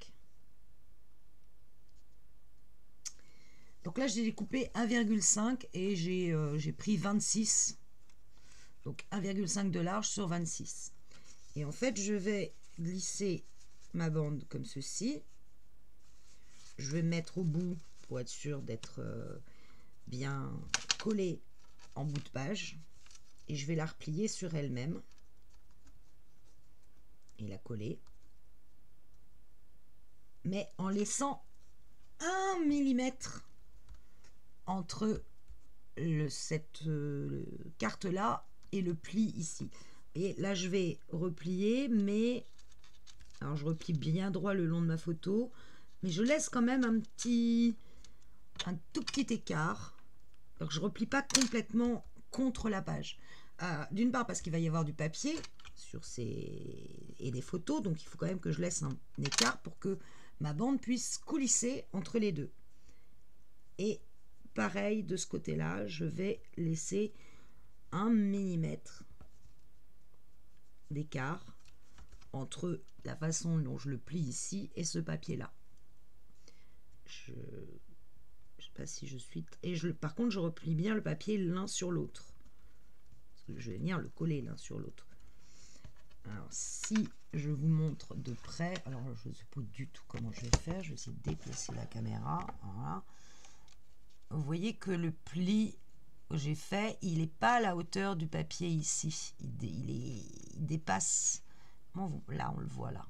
Donc là j'ai découpé 1,5 et j'ai pris 26. Donc 1,5 de large sur 26. Et en fait je vais glisser ma bande comme ceci. Je vais mettre au bout pour être sûr d'être bien collée en bout de page. Et je vais la replier sur elle-même. Et la coller. Mais en laissant 1 mm entre cette carte-là et le pli ici. Et là, je vais replier, mais... Alors, je replie bien droit le long de ma photo. Mais je laisse quand même un tout petit écart. Donc je ne replie pas complètement contre la page. D'une part parce qu'il va y avoir du papier et des photos, donc il faut quand même que je laisse un écart pour que ma bande puisse coulisser entre les deux. Et pareil de ce côté-là, je vais laisser 1 mm d'écart entre la façon dont je le plie ici et ce papier-là. je sais pas si je suis... Et par contre, je replie bien le papier l'un sur l'autre. Parce que je vais venir le coller l'un sur l'autre. Alors, si je vous montre de près, alors je ne sais pas du tout comment je vais faire. Je vais essayer de déplacer la caméra. Voilà. Vous voyez que le pli que j'ai fait, il n'est pas à la hauteur du papier ici. Il dépasse. Bon, là, on le voit là.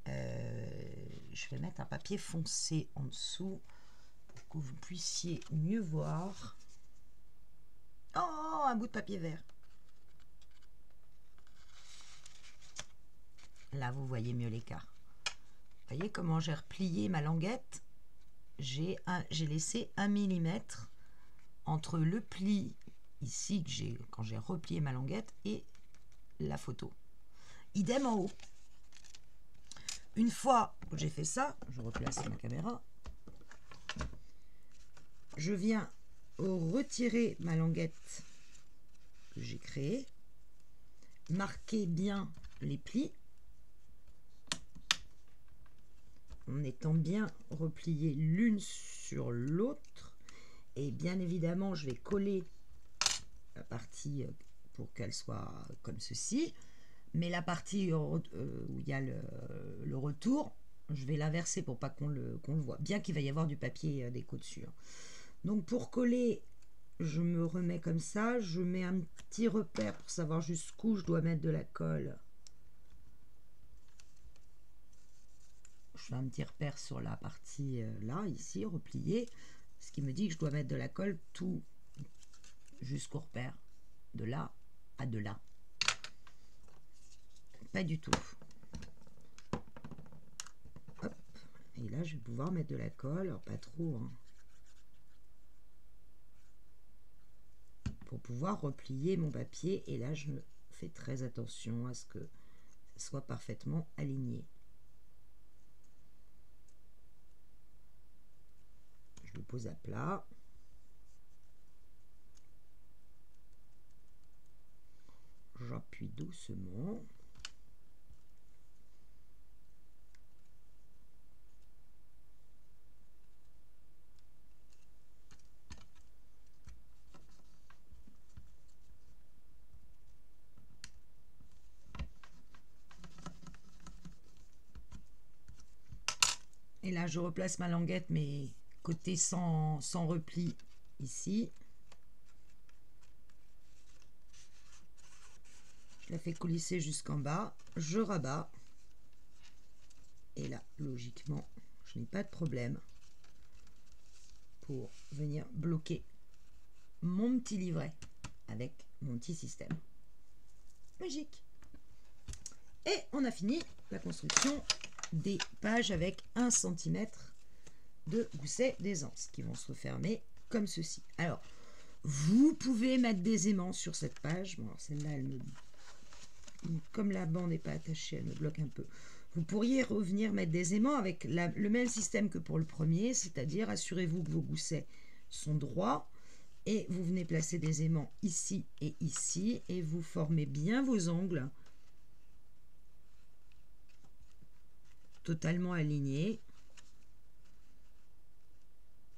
Je vais mettre un papier foncé en dessous pour que vous puissiez mieux voir. Oh, un bout de papier vert. Là, vous voyez mieux l'écart. Vous voyez comment j'ai replié ma languette? J'ai laissé 1 mm entre le pli ici que quand j'ai replié ma languette et la photo. Idem en haut. Une fois que j'ai fait ça, je replace ma caméra. Je viens retirer ma languette que j'ai créée, marquer bien les plis en étant bien repliées l'une sur l'autre, et bien évidemment je vais coller la partie pour qu'elle soit comme ceci, mais la partie où il y a le retour, je vais l'inverser pour pas qu'on le voit, bien qu'il va y avoir du papier déco dessus. Donc pour coller, je me remets comme ça, je mets un petit repère pour savoir jusqu'où je dois mettre de la colle. Je fais un petit repère sur la partie là, ici, repliée, ce qui me dit que je dois mettre de la colle tout jusqu'au repère, de là à de là. Pas du tout. Hop. Et là, je vais pouvoir mettre de la colle, alors pas trop, hein, pour pouvoir replier mon papier. Et là, je fais très attention à ce que ça soit parfaitement aligné. Je le pose à plat. J'appuie doucement. Et là, je replace ma languette, mais côté sans repli ici. Je la fais coulisser jusqu'en bas. Je rabats. Et là, logiquement, je n'ai pas de problème pour venir bloquer mon petit livret avec mon petit système. Magique. Et on a fini la construction des pages avec 1 cm de gousset d'aisance qui vont se refermer comme ceci. Alors, vous pouvez mettre des aimants sur cette page. Bon, celle-là, comme la bande n'est pas attachée, elle me bloque un peu. Vous pourriez revenir mettre des aimants avec le même système que pour le premier, c'est-à-dire assurez-vous que vos goussets sont droits et vous venez placer des aimants ici et vous formez bien vos angles totalement alignés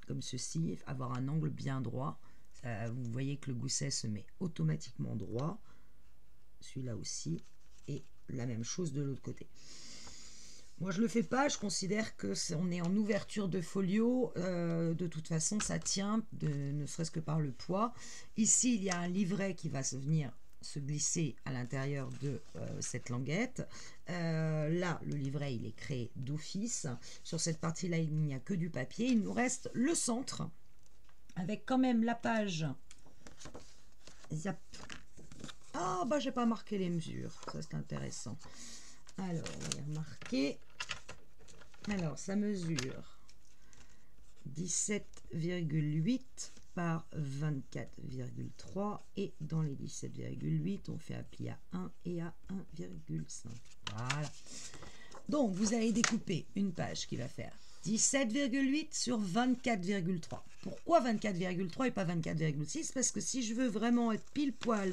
comme ceci, avoir un angle bien droit. Vous voyez que le gousset se met automatiquement droit, celui-là aussi, et la même chose de l'autre côté. Moi je le fais pas, je considère que on est en ouverture de folio, de toute façon ça tient, ne serait-ce que par le poids. Ici il y a un livret qui va venir se glisser à l'intérieur de cette languette. Là le livret il est créé d'office. Sur cette partie là il n'y a que du papier. Il nous reste le centre avec quand même la page. Zap. Ah bah j'ai pas marqué les mesures, ça c'est intéressant. Alors on va y remarquer. Alors ça mesure 17,8 par 24,3 et dans les 17,8 on fait un pli à 1 et à 1,5. Voilà. Donc vous allez découper une page qui va faire 17,8 sur 24,3. Pourquoi 24,3 et pas 24,6? Parce que si je veux vraiment être pile poil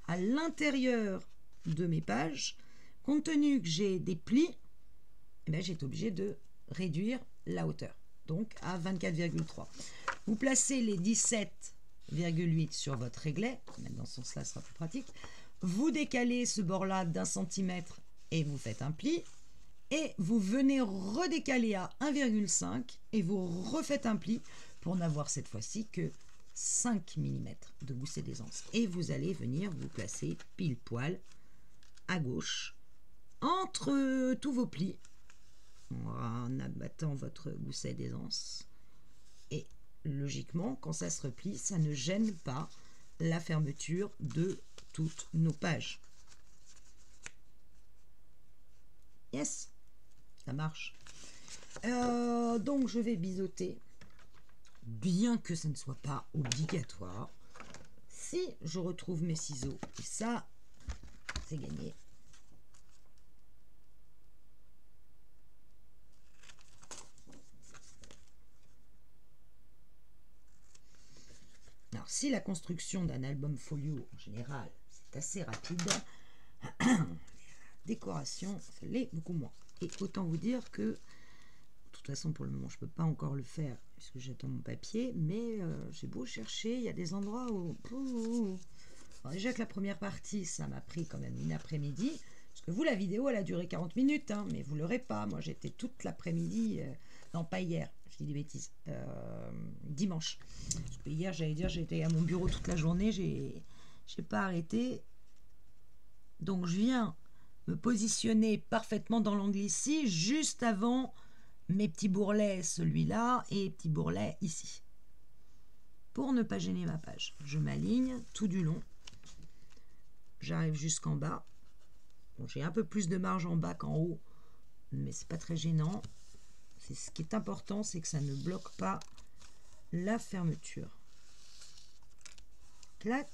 à l'intérieur de mes pages, compte tenu que j'ai des plis, eh bien, j'ai été obligé de réduire la hauteur, donc à 24,3. Vous placez les 17,8 sur votre réglet, même dans ce sens-là, ce sera plus pratique. Vous décalez ce bord-là d'1 centimètre et vous faites un pli. Et vous venez redécaler à 1,5 et vous refaites un pli pour n'avoir cette fois-ci que 5 mm de gousset d'aisance. Et vous allez venir vous placer pile poil à gauche entre tous vos plis en abattant votre gousset d'aisance. Et logiquement, quand ça se replie, ça ne gêne pas la fermeture de toutes nos pages. Yes, ça marche. Donc je vais biseauter, bien que ce ne soit pas obligatoire. Si je retrouve mes ciseaux, et ça, c'est gagné. Alors, si la construction d'un album folio, en général, c'est assez rapide, la décoration, ça l'est beaucoup moins. Et autant vous dire que, de toute façon, pour le moment, je ne peux pas encore le faire, puisque j'attends mon papier, mais j'ai beau chercher, il y a des endroits où... Alors déjà que la première partie, ça m'a pris quand même une après-midi, parce que vous, la vidéo, elle a duré 40 minutes, hein, mais vous ne l'aurez pas. Moi, j'étais toute l'après-midi, non, pas hier, je dis des bêtises, dimanche. Parce que hier, j'allais dire, j'étais à mon bureau toute la journée, j'ai pas arrêté. Donc, je viens me positionner parfaitement dans l'angle ici, juste avant mes petits bourrelets, celui-là, et petits bourrelets ici. Pour ne pas gêner ma page, je m'aligne tout du long. J'arrive jusqu'en bas. Bon, j'ai un peu plus de marge en bas qu'en haut, mais c'est pas très gênant. Ce qui est important, c'est que ça ne bloque pas la fermeture. Clac.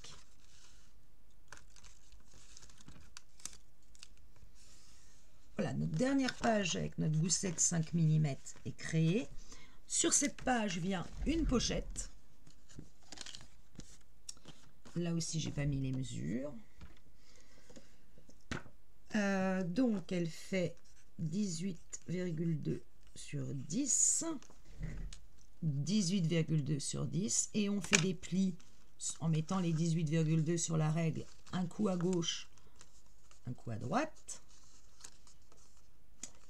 Voilà, notre dernière page avec notre gousset de 5 mm est créée. Sur cette page vient une pochette. Là aussi, j'ai pas mis les mesures. Donc, elle fait 18,2 sur 10. 18,2 sur 10. Et on fait des plis en mettant les 18,2 sur la règle. Un coup à gauche, un coup à droite.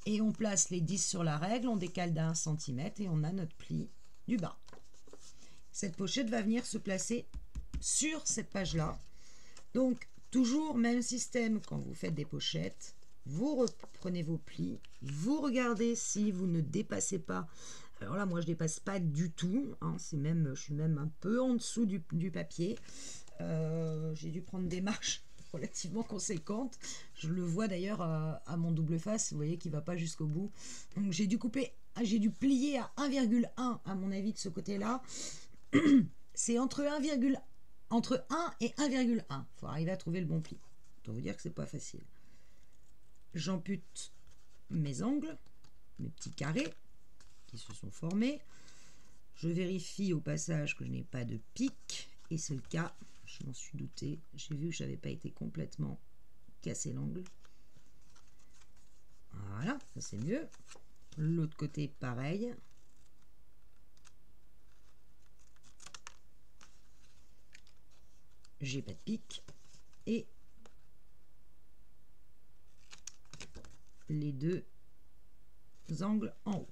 Et on place les 10 sur la règle, on décale d'1 cm et on a notre pli du bas. Cette pochette va venir se placer sur cette page-là. Donc, toujours même système quand vous faites des pochettes. Vous reprenez vos plis, vous regardez si vous ne dépassez pas. Alors là, moi, je ne dépasse pas du tout. Hein, je suis même un peu en dessous du papier. J'ai dû prendre des marches relativement conséquente. Je le vois d'ailleurs à mon double face, vous voyez qu'il ne va pas jusqu'au bout. Donc j'ai dû plier à 1,1 à mon avis de ce côté-là. C'est entre 1 et 1,1. Il faut arriver à trouver le bon pli. Je dois vous dire que c'est pas facile. J'ampute mes angles, mes petits carrés qui se sont formés. Je vérifie au passage que je n'ai pas de pic, et c'est le cas. Je m'en suis douté. J'ai vu que je n'avais pas été complètement cassé l'angle. Voilà, ça c'est mieux. L'autre côté, pareil. J'ai pas de pic. Et les deux angles en haut.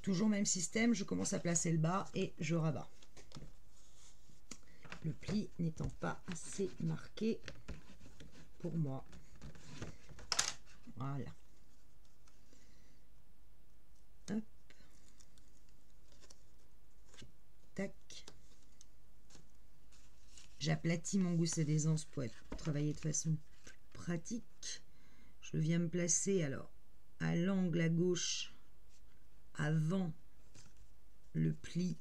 Toujours même système, je commence à placer le bas et je rabats. Le pli n'étant pas assez marqué pour moi. Voilà. Hop. Tac. J'aplatis mon gousset d'aisance pour travailler de façon plus pratique. Je viens me placer alors à l'angle à gauche avant le pli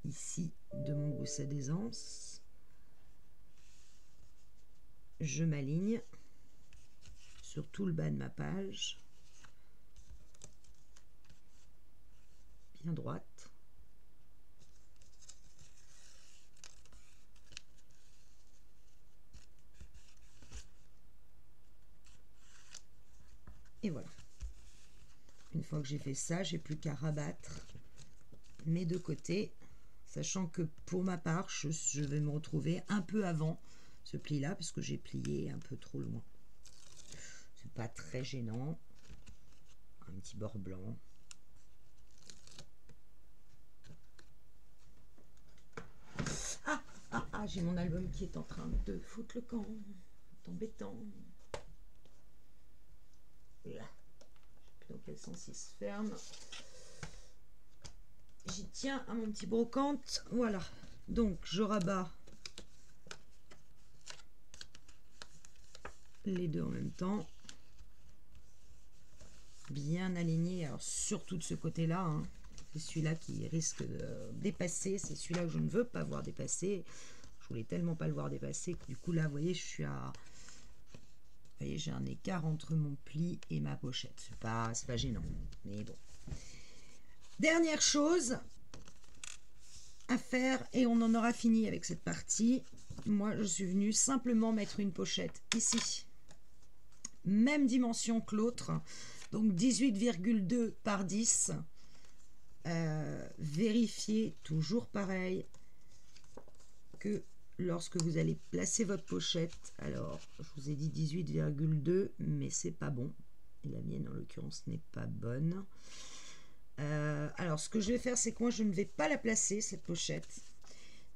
ici de mon gousset d'aisance. Je m'aligne sur tout le bas de ma page, bien droite. Et voilà. Une fois que j'ai fait ça, j'ai plus qu'à rabattre mes deux côtés, sachant que pour ma part, je vais me retrouver un peu avant ce pli-là, parce que j'ai plié un peu trop loin. C'est pas très gênant. Un petit bord blanc. Ah, j'ai mon album qui est en train de foutre le camp. C'est embêtant. Là. Je sais plus dans quel sens il se ferme. J'y tiens à mon petit brocante. Voilà. Donc, je rabats les deux en même temps. Bien aligné. Alors, surtout de ce côté-là. Hein. C'est celui-là qui risque de dépasser. C'est celui-là que je ne veux pas voir dépasser. Je voulais tellement pas le voir dépasser que du coup, là, vous voyez, je suis à... Vous voyez, j'ai un écart entre mon pli et ma pochette. C'est pas gênant. Mais bon. Dernière chose à faire, et on en aura fini avec cette partie. Moi, je suis venue simplement mettre une pochette ici. Même dimension que l'autre. Donc 18,2 par 10. Vérifiez toujours pareil que lorsque vous allez placer votre pochette, alors je vous ai dit 18,2, mais c'est pas bon. Et la mienne en l'occurrence n'est pas bonne. Alors ce que je vais faire, c'est que moi je ne vais pas la placer cette pochette.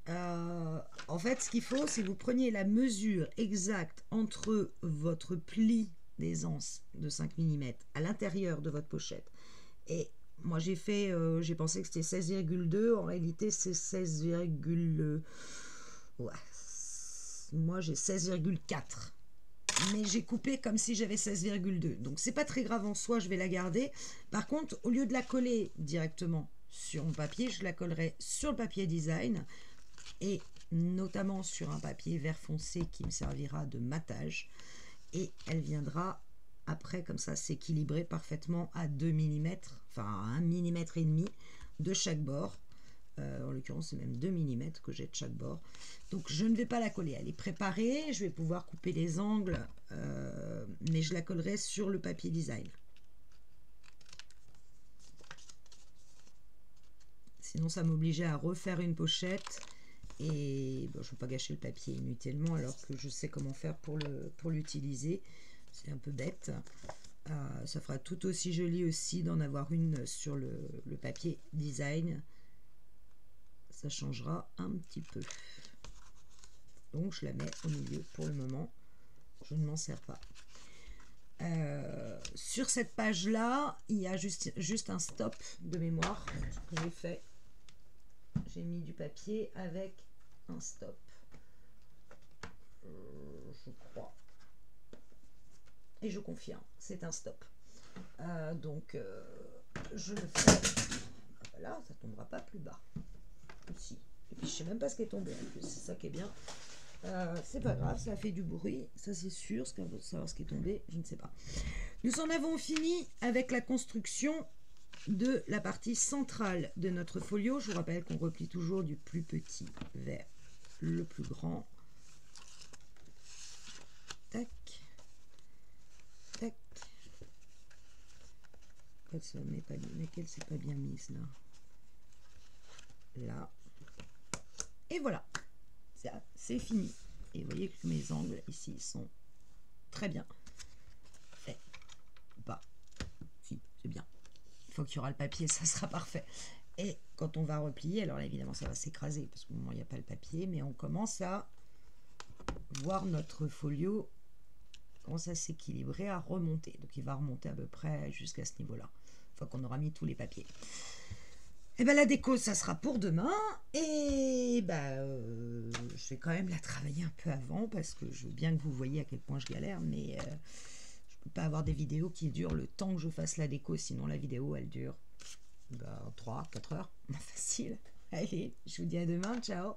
En fait, ce qu'il faut, c'est que vous preniez la mesure exacte entre votre pli d'aisance de 5 mm à l'intérieur de votre pochette. Et moi j'ai fait, j'ai pensé que c'était 16,2, en réalité c'est 16, ouais. Moi j'ai 16,4. Mais j'ai coupé comme si j'avais 16,2. Donc c'est pas très grave en soi, je vais la garder. Par contre, au lieu de la coller directement sur mon papier, je la collerai sur le papier design et notamment sur un papier vert foncé qui me servira de matage. Et elle viendra après comme ça s'équilibrer parfaitement à 2 mm, enfin à 1 mm et demi de chaque bord. En l'occurrence, c'est même 2 mm que j'ai de chaque bord. Donc, je ne vais pas la coller. Elle est préparée. Je vais pouvoir couper les angles, mais je la collerai sur le papier design. Sinon, ça m'obligeait à refaire une pochette. Et bon, je ne veux pas gâcher le papier inutilement, alors que je sais comment faire pour l'utiliser. C'est un peu bête. Ça fera tout aussi joli aussi d'en avoir une sur le papier design. Ça changera un petit peu. Donc je la mets au milieu pour le moment. Je ne m'en sers pas. Sur cette page là, il y a juste un stop de mémoire que j'ai fait. J'ai mis du papier avec un stop. Je crois. Et je confirme, c'est un stop. Donc je le fais. Voilà, ça tombera pas plus bas. Aussi. Et puis je sais même pas ce qui est tombé en plus, c'est ça qui est bien. C'est pas grave, ça a fait du bruit, ça c'est sûr. Savoir ce qui est tombé, je ne sais pas. Nous en avons fini avec la construction de la partie centrale de notre folio. Je vous rappelle qu'on replie toujours du plus petit vers le plus grand. Tac, tac. Laquelle c'est pas bien mise là. Là. Et voilà, c'est fini. Et vous voyez que mes angles ici sont très bien faits. Ou pas. Si, c'est bien. Une fois qu'il y aura le papier, ça sera parfait. Et quand on va replier, alors là, évidemment, ça va s'écraser parce qu'au moment, il n'y a pas le papier, mais on commence à voir notre folio commence à s'équilibrer, à remonter. Donc, il va remonter à peu près jusqu'à ce niveau-là, une fois qu'on aura mis tous les papiers. Et ben la déco, ça sera pour demain. Et je vais quand même la travailler un peu avant parce que je veux bien que vous voyez à quel point je galère, mais je ne peux pas avoir des vidéos qui durent le temps que je fasse la déco, sinon la vidéo elle dure 3-4 heures, facile. Allez, je vous dis à demain, ciao.